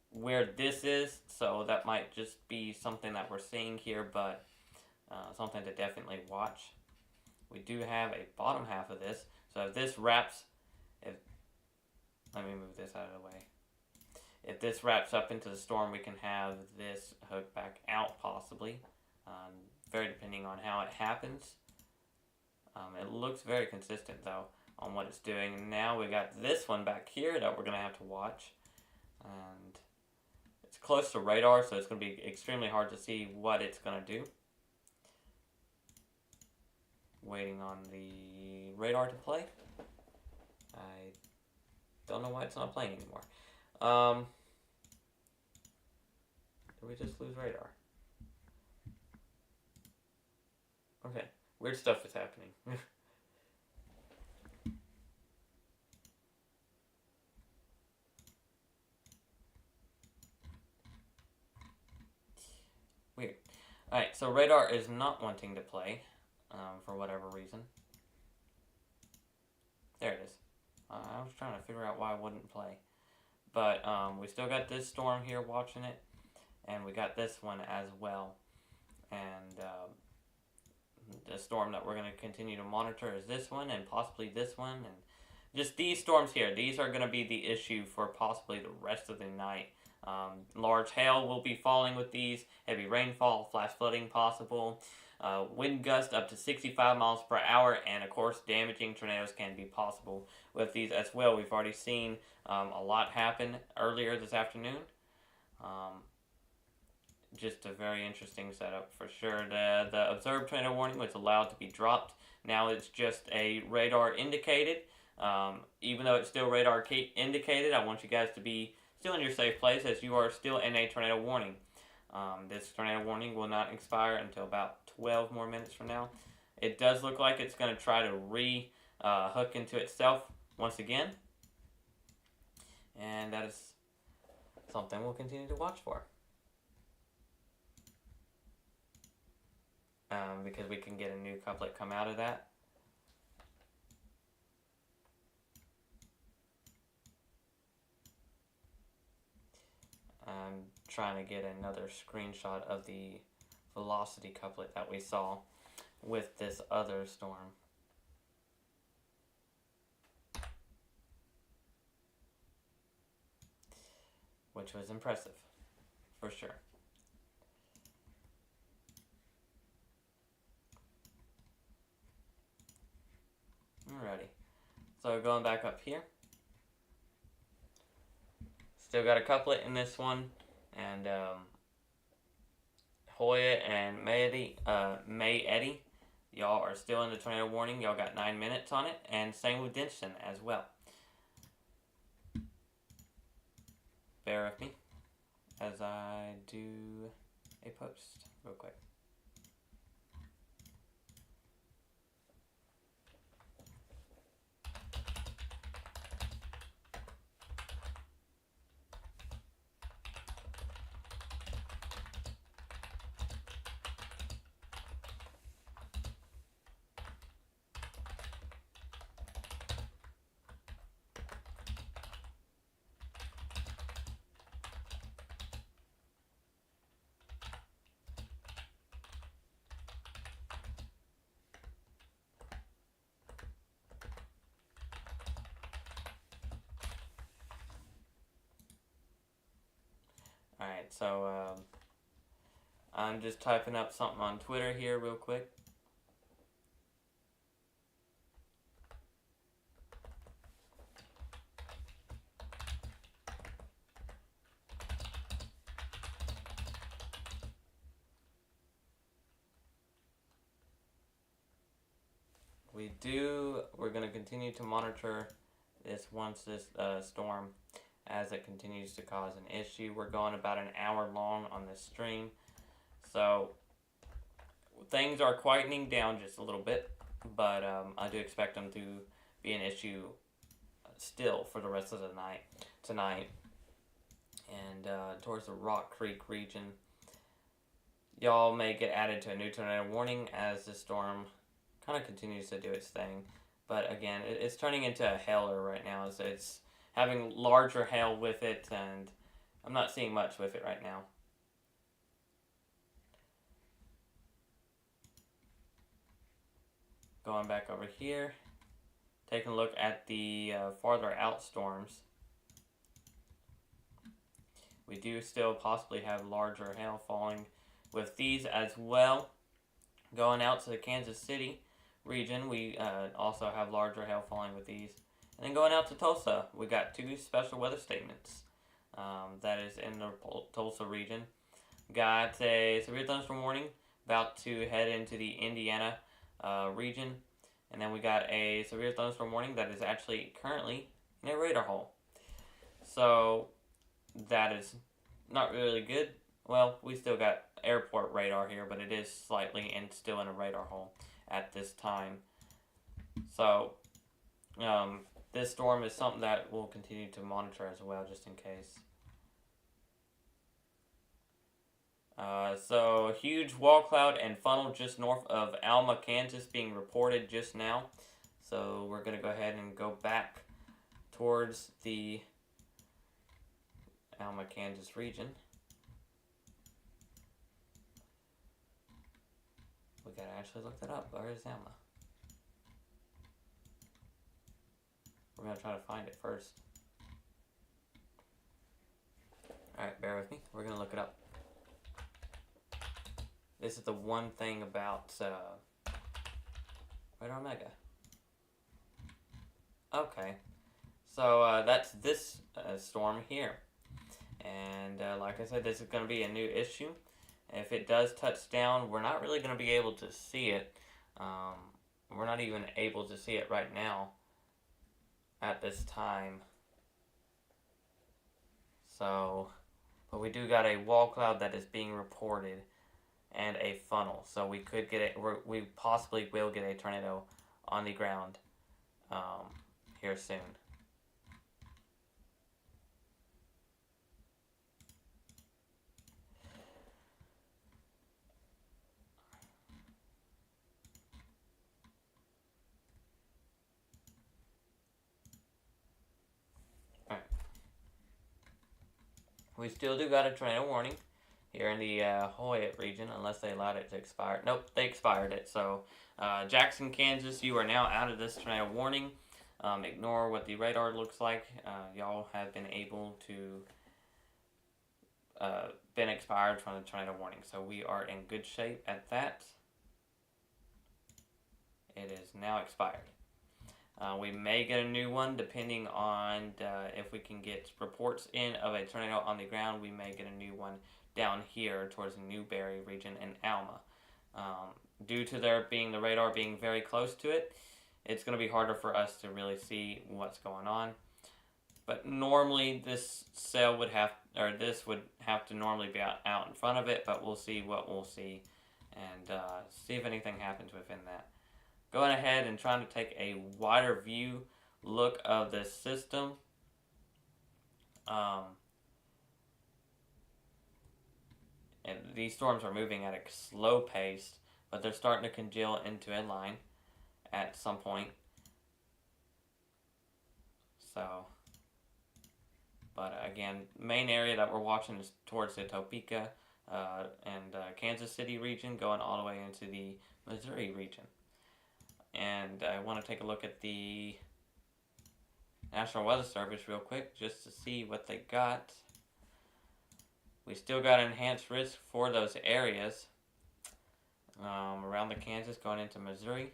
A: where this is, so that might just be something that we're seeing here, but something to definitely watch. We do have a bottom half of this, so if this wraps, let me move this out of the way. If this wraps up into the storm, we can have this hook back out possibly, very depending on how it happens. It looks very consistent though on what it's doing. Now we got this one back here that we're going to have to watch, and it's close to radar, so it's going to be extremely hard to see what it's going to do. Waiting on the radar to play. I don't know why it's not playing anymore. Did we just lose radar? Okay, weird stuff is happening. Weird. Alright, so radar is not wanting to play for whatever reason. There it is. I was trying to figure out why I wouldn't play. But we still got this storm here watching it. And we got this one as well. And the storm that we're going to continue to monitor is this one and possibly this one. And just these storms here. These are going to be the issue for possibly the rest of the night. Large hail will be falling with these. Heavy rainfall, flash flooding possible. Wind gust up to 65 miles per hour, and of course damaging tornadoes can be possible with these as well. We've already seen a lot happen earlier this afternoon. Just a very interesting setup for sure. The observed tornado warning was allowed to be dropped. Now it's just a radar indicated. Even though it's still radar indicated, I want you guys to be still in your safe place as you are still in a tornado warning. This tornado warning will not expire until about 12 more minutes from now. It does look like it's going to try to hook into itself once again. And that is something we'll continue to watch for. Because we can get a new couplet come out of that. I'm trying to get another screenshot of the velocity couplet that we saw with this other storm. Which was impressive, for sure. Alrighty, so going back up here. Still got a couplet in this one, and Hoya and May Eddy, y'all are still in the tornado warning. Y'all got 9 minutes on it, and same with Denson as well. Bear with me as I do a post. real quick. Alright, so I'm just typing up something on Twitter here real quick. We're going to continue to monitor this storm as it continues to cause an issue. We're going about an hour long on this stream, so things are quietening down just a little bit, but I do expect them to be an issue still for the rest of the night tonight. And towards the Rock Creek region, y'all may get added to a new tornado warning as the storm kind of continues to do its thing. But again, it's turning into a hailer right now. So it's having larger hail with it, and I'm not seeing much with it right now. Going back over here, taking a look at the farther out storms. We do still possibly have larger hail falling with these as well. Going out to the Kansas City region, we also have larger hail falling with these. And then going out to Tulsa, we got 2 special weather statements. That is in the Tulsa region. Got a severe thunderstorm warning about to head into the Indiana region. And then we got a severe thunderstorm warning that is actually currently in a radar hole. So that is not really good. Well, we still got airport radar here, but it is slightly and still in a radar hole at this time. So this storm is something that we'll continue to monitor as well, just in case. So huge wall cloud and funnel just north of Alma, Kansas being reported just now. So we're going to go ahead and go back towards the Alma, Kansas region. We gotta actually look that up. Where is Alma? We're gonna try to find it first. Alright, bear with me. We're gonna look it up. This is the one thing about Radar Mega. Okay. So that's this storm here. And like I said, this is going to be a new issue. If it does touch down, we're not really going to be able to see it. We're not even able to see it right now at this time. So, but we do got a wall cloud that is being reported and a funnel. So we could get it. We possibly will get a tornado on the ground here soon. We still do got a tornado warning here in the Hoyt region, unless they allowed it to expire. Nope, they expired it. So, Jackson, Kansas, you are now out of this tornado warning. Ignore what the radar looks like. Y'all have been able to been expired from the tornado warning. So we are in good shape at that. It is now expired. We may get a new one depending on if we can get reports in of a tornado on the ground. We may get a new one down here towards the Newberry region in Alma. Due to the radar being very close to it, it's going to be harder for us to really see what's going on. But normally this cell would have, or this would have to normally be out in front of it, but we'll see what we'll see and see if anything happens within that. Going ahead and trying to take a wider view look of this system. And these storms are moving at a slow pace, but they're starting to congeal into a line at some point. So, but again, main area that we're watching is towards the Topeka and Kansas City region, going all the way into the Missouri region. And I want to take a look at the National Weather Service real quick just to see what they got. We still got enhanced risk for those areas around the Kansas going into Missouri.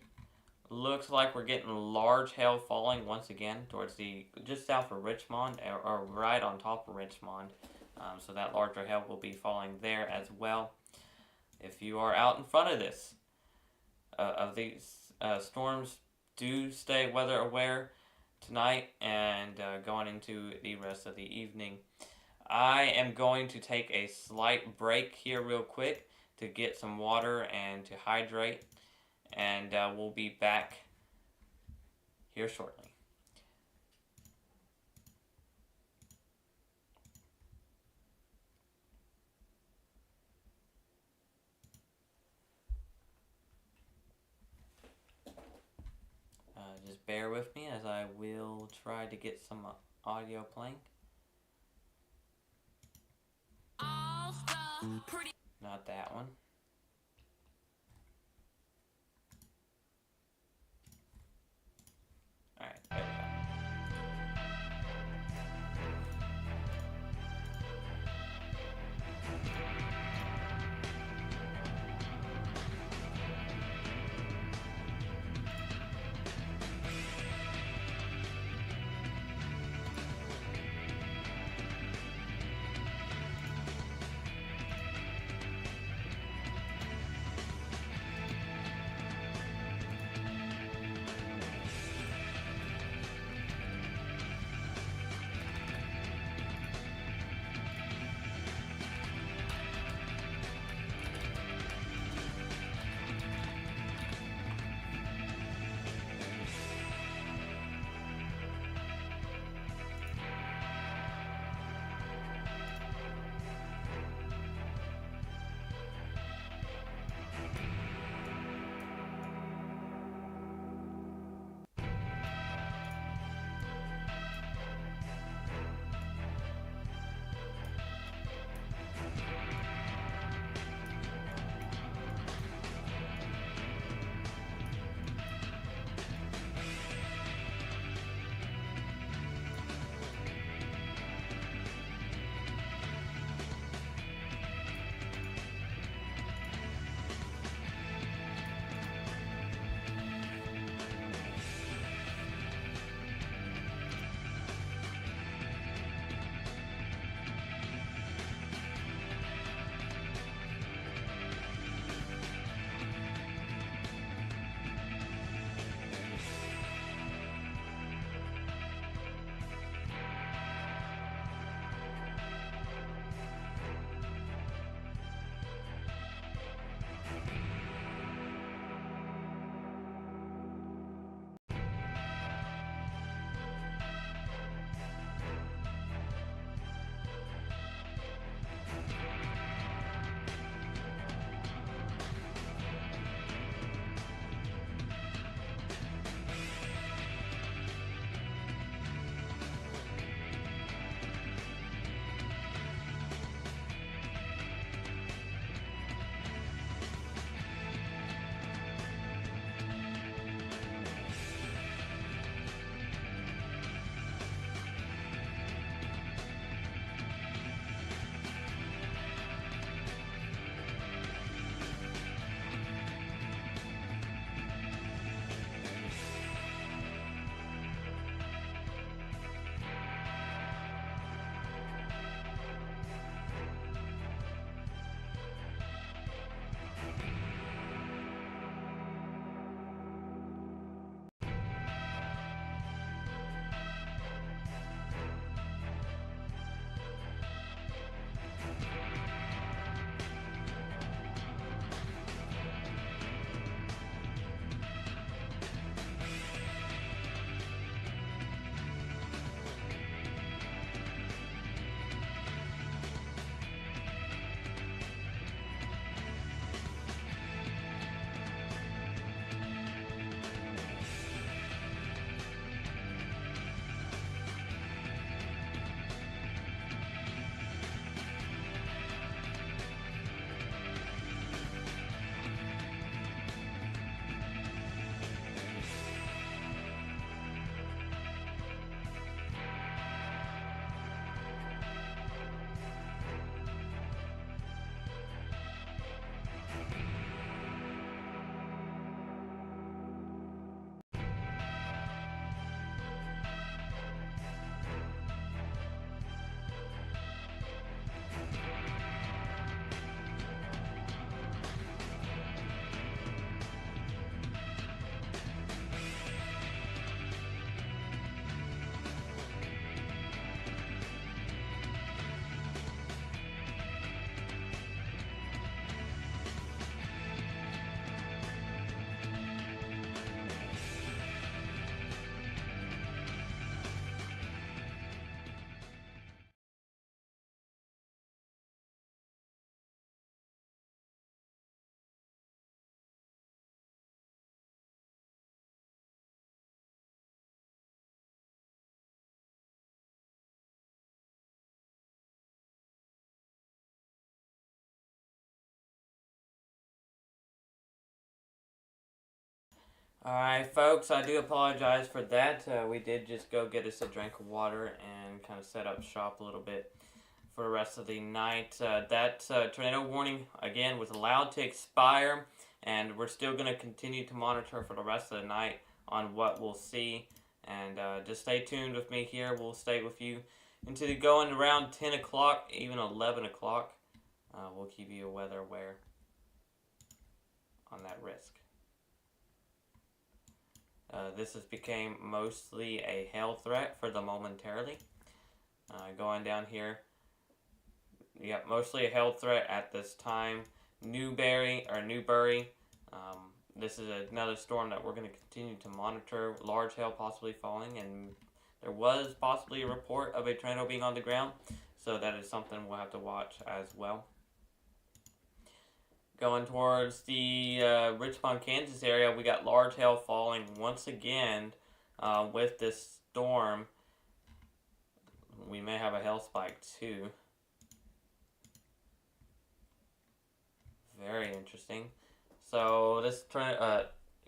A: Looks like we're getting large hail falling once again towards the just south of Richmond or right on top of Richmond. So that larger hail will be falling there as well. If you are out in front of this, of these storms, do stay weather aware tonight and going into the rest of the evening. I am going to take a slight break here real quick to get some water and to hydrate, and we'll be back here shortly. Just bear with me as I will try to get some audio playing. Not that one. Alright, there we go. Alright, folks, I do apologize for that. We did just go get us a drink of water and kind of set up shop a little bit for the rest of the night. That tornado warning, again, was allowed to expire, and we're still going to continue to monitor for the rest of the night on what we'll see. And just stay tuned with me here. We'll stay with you until going around 10 o'clock, even 11 o'clock. We'll keep you weather aware on that risk. This has became mostly a hail threat for the momentarily. Going down here, mostly a hail threat at this time. Newbury. This is another storm that we're going to continue to monitor. Large hail possibly falling, and there was possibly a report of a tornado being on the ground, so that is something we'll have to watch as well. Going towards the Richmond, Kansas area, we got large hail falling once again with this storm. We may have a hail spike too. Very interesting. So this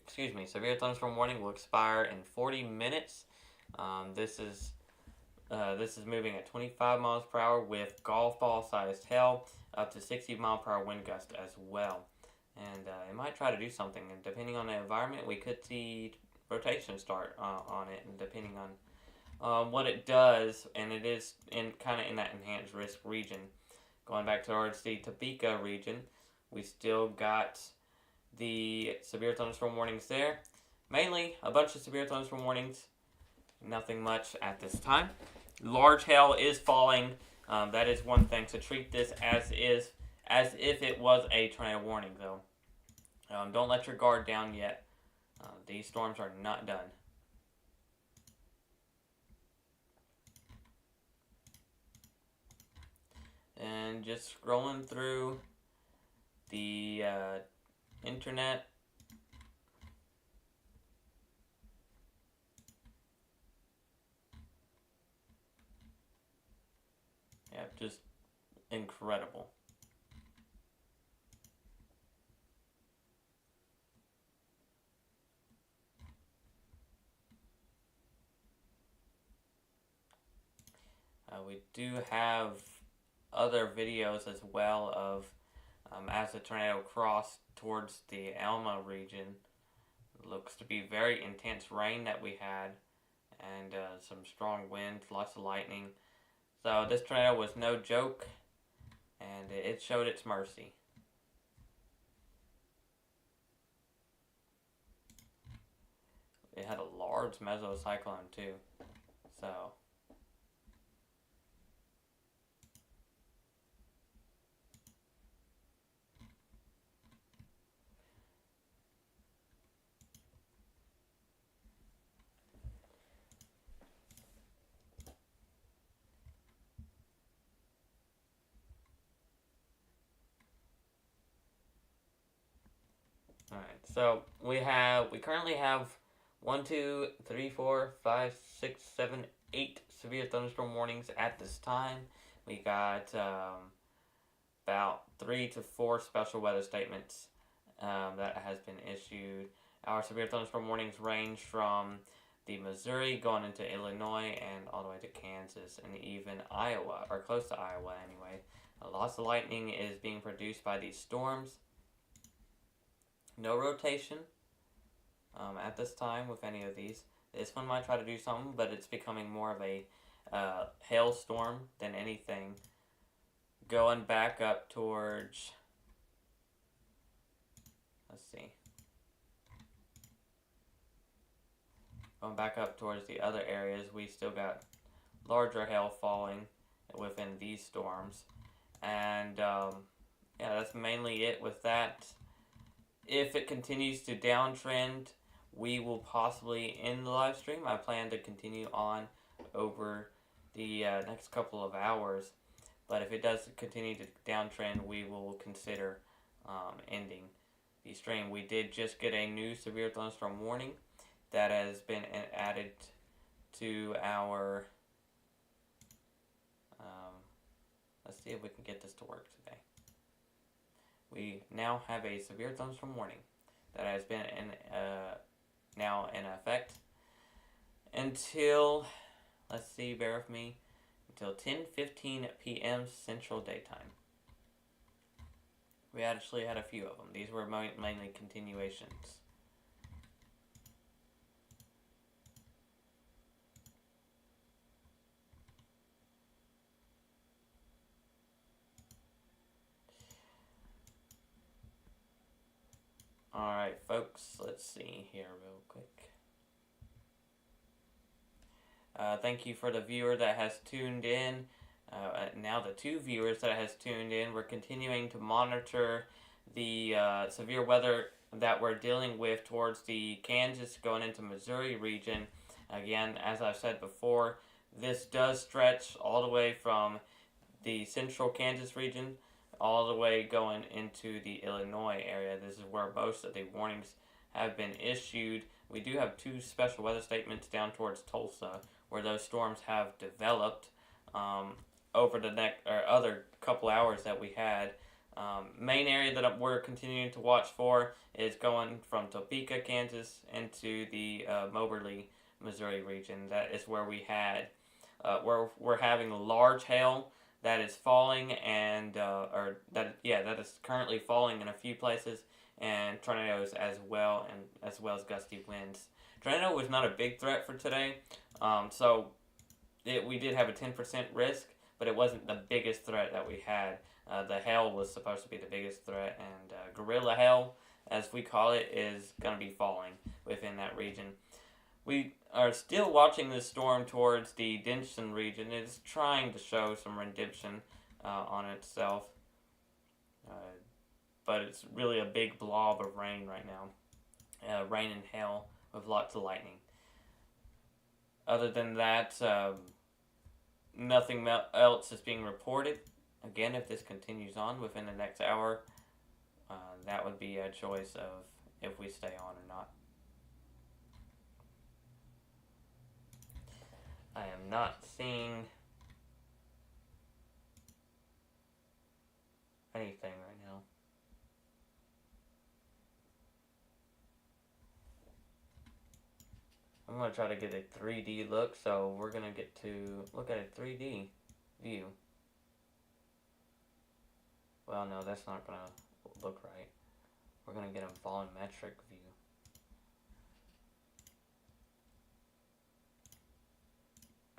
A: severe thunderstorm warning will expire in 40 minutes. This is moving at 25 miles per hour with golf ball sized hail, up to 60 mile per hour wind gust as well. And it might try to do something, and depending on the environment, we could see rotation start on it, and depending on what it does, and it is kind of in that enhanced risk region. Going back towards the Topeka region, we still got the severe thunderstorm warnings there. Mainly a bunch of severe thunderstorm warnings. Nothing much at this time. Large hail is falling. That is one thing. So treat this as if it was a tornado warning, though. Don't let your guard down yet. These storms are not done. And just scrolling through the internet. Yeah, just incredible. We do have other videos as well of as the tornado crossed towards the Alma region. It looks to be very intense rain that we had, and some strong winds, lots of lightning. So this tornado was no joke, and it showed its mercy. It had a large mesocyclone too, so. Alright, so we currently have 1, 2, 3, 4, 5, 6, 7, 8 severe thunderstorm warnings at this time. We got about 3 to 4 special weather statements that has been issued. Our severe thunderstorm warnings range from the Missouri going into Illinois and all the way to Kansas and even Iowa, or close to Iowa anyway. Lots of lightning is being produced by these storms. No rotation at this time with any of these. This one might try to do something, but it's becoming more of a hailstorm than anything. Going back up towards, let's see. Going back up towards the other areas, we still got larger hail falling within these storms. And yeah, that's mainly it with that. If it continues to downtrend, we will possibly end the live stream. I plan to continue on over the next couple of hours. But if it does continue to downtrend, we will consider ending the stream. We did just get a new severe thunderstorm warning that has been added to our... let's see if we can get this to work today. We now have a severe thunderstorm warning that has been now in effect until, let's see, bear with me, until 10:15 p.m. Central Daytime. We actually had a few of them. These were mainly continuations. Alright, folks, let's see here real quick. Thank you for the viewer that has tuned in. Now the 2 viewers that has tuned in. We're continuing to monitor the severe weather that we're dealing with towards the Kansas going into Missouri region. Again, as I've said before, this does stretch all the way from the central Kansas region all the way going into the Illinois area. This is where most of the warnings have been issued. We do have 2 special weather statements down towards Tulsa where those storms have developed over the next or other couple hours that we had. Main area that we're continuing to watch for is going from Topeka, Kansas into the Moberly, Missouri region. That is where we had we're having large hail that is falling and that is currently falling in a few places, and tornadoes as well, and as well as gusty winds. Tornado was not a big threat for today, we did have a 10% risk, but it wasn't the biggest threat that we had. The hail was supposed to be the biggest threat, and gorilla hail, as we call it, is going to be falling within that region. We are still watching this storm towards the Denton region. It is trying to show some redemption on itself, but it's really a big blob of rain right now. Rain and hail with lots of lightning. Other than that, nothing else is being reported. Again, if this continues on within the next hour, that would be a choice of if we stay on or not. I am not seeing anything right now. I'm going to try to get a 3D look, so we're going to get to look at a 3D view. Well, no, that's not going to look right. We're going to get a volumetric view.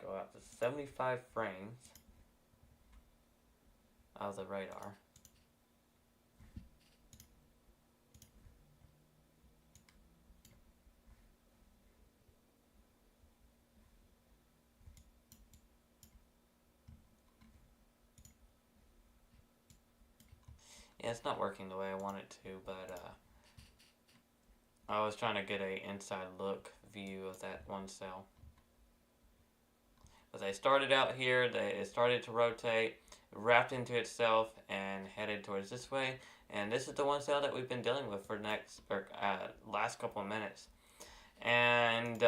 A: Go out to 75 frames of the radar. Yeah, it's not working the way I want it to, but I was trying to get a inside look view of that one cell. But they started out here, it started to rotate, wrapped into itself, and headed towards this way. And this is the one cell that we've been dealing with for last couple of minutes. And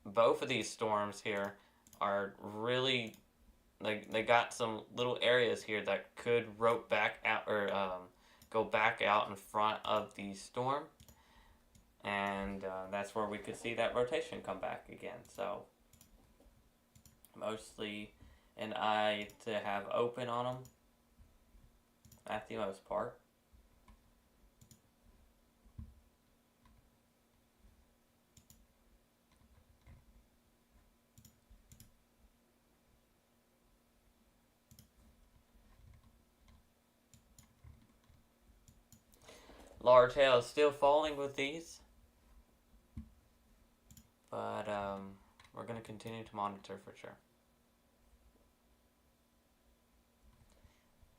A: both of these storms here are really, they got some little areas here that could rope back out or go back out in front of the storm. And that's where we could see that rotation come back again. So mostly an eye to have open on them at the most part. Large hail is still falling with these, but we're going to continue to monitor for sure.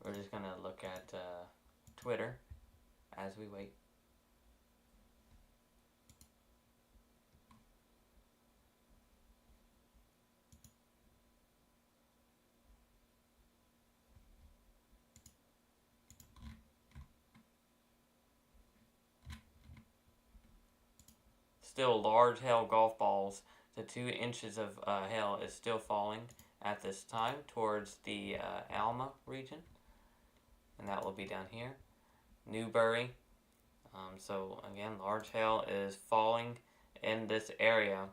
A: We're just going to look at Twitter as we wait. Still large hail golf balls. The 2 inches of hail is still falling at this time towards the Alma region. And that will be down here. Newberry. So again, large hail is falling in this area.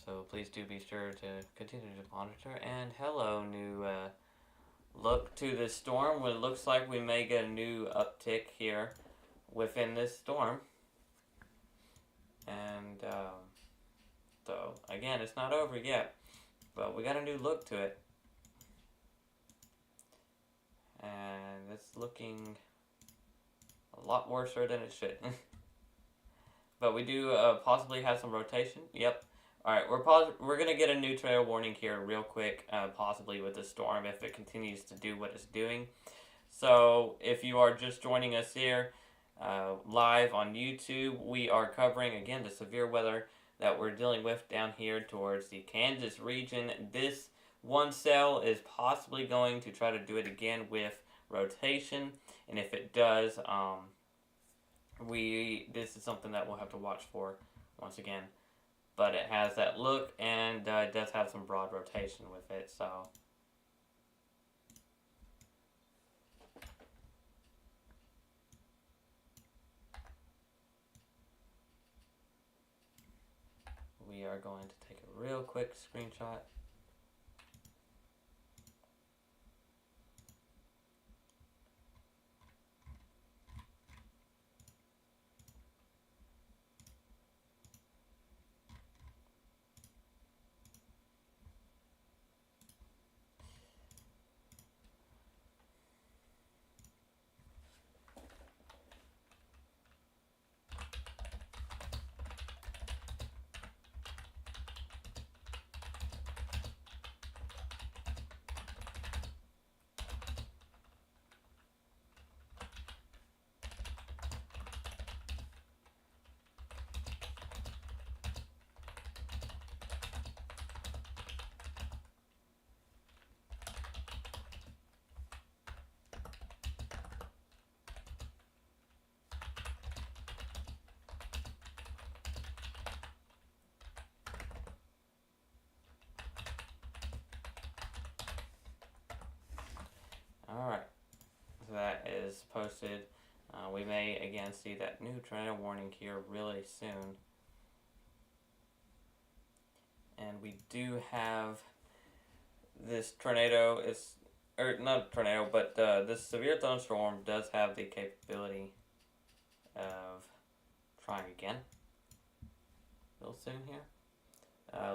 A: So please do be sure to continue to monitor. And hello, new look to this storm. Well, it looks like we may get a new uptick here within this storm. And so again, it's not over yet, but we got a new look to it. And it's looking a lot worse than it should. But we do possibly have some rotation. Yep. Alright, we're going to get a new trail warning here real quick, possibly with the storm if it continues to do what it's doing. So if you are just joining us here live on YouTube, we are covering, again, the severe weather that we're dealing with down here towards the Kansas region. This one cell is possibly going to try to do it again with rotation, and if it does, this is something that we'll have to watch for once again. But it has that look, and it does have some broad rotation with it, so we are going to take a real quick screenshot. Alright, so that is posted. We may again see that new tornado warning here really soon. And we do have this tornado, or not a tornado, but this severe thunderstorm does have the capability of trying again real soon here.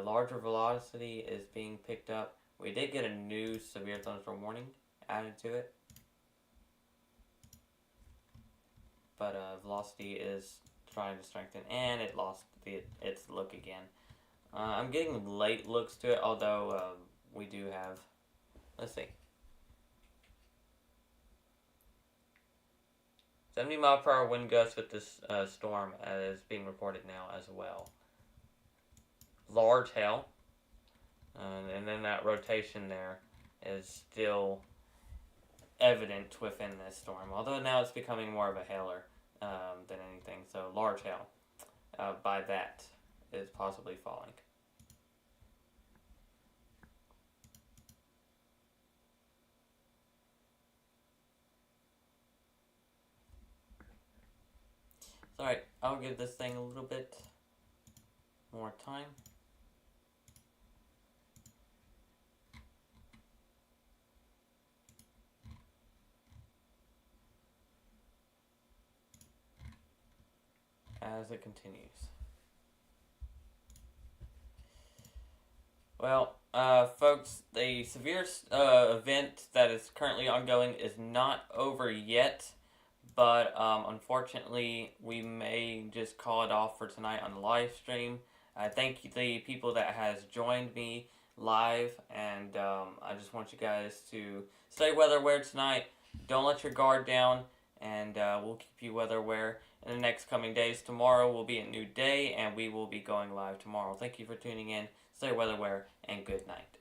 A: Larger velocity is being picked up. We did get a new severe thunderstorm warning added to it, but velocity is trying to strengthen, and it lost its look again. I'm getting late looks to it, although we do have, let's see, 70-mile-per-hour wind gusts with this storm is being reported now as well. Large hail, and then that rotation there is still evident within this storm, although now it's becoming more of a hailer than anything. So large hail by that is possibly falling. Alright, I'll give this thing a little bit more time. As it continues. Well, folks, the severe event that is currently ongoing is not over yet, but unfortunately, we may just call it off for tonight on the live stream. I thank the people that has joined me live, and I just want you guys to stay weather aware tonight. Don't let your guard down, and we'll keep you weather aware in the next coming days. Tomorrow will be a new day, and we will be going live tomorrow. Thank you for tuning in. Stay weather aware, and good night.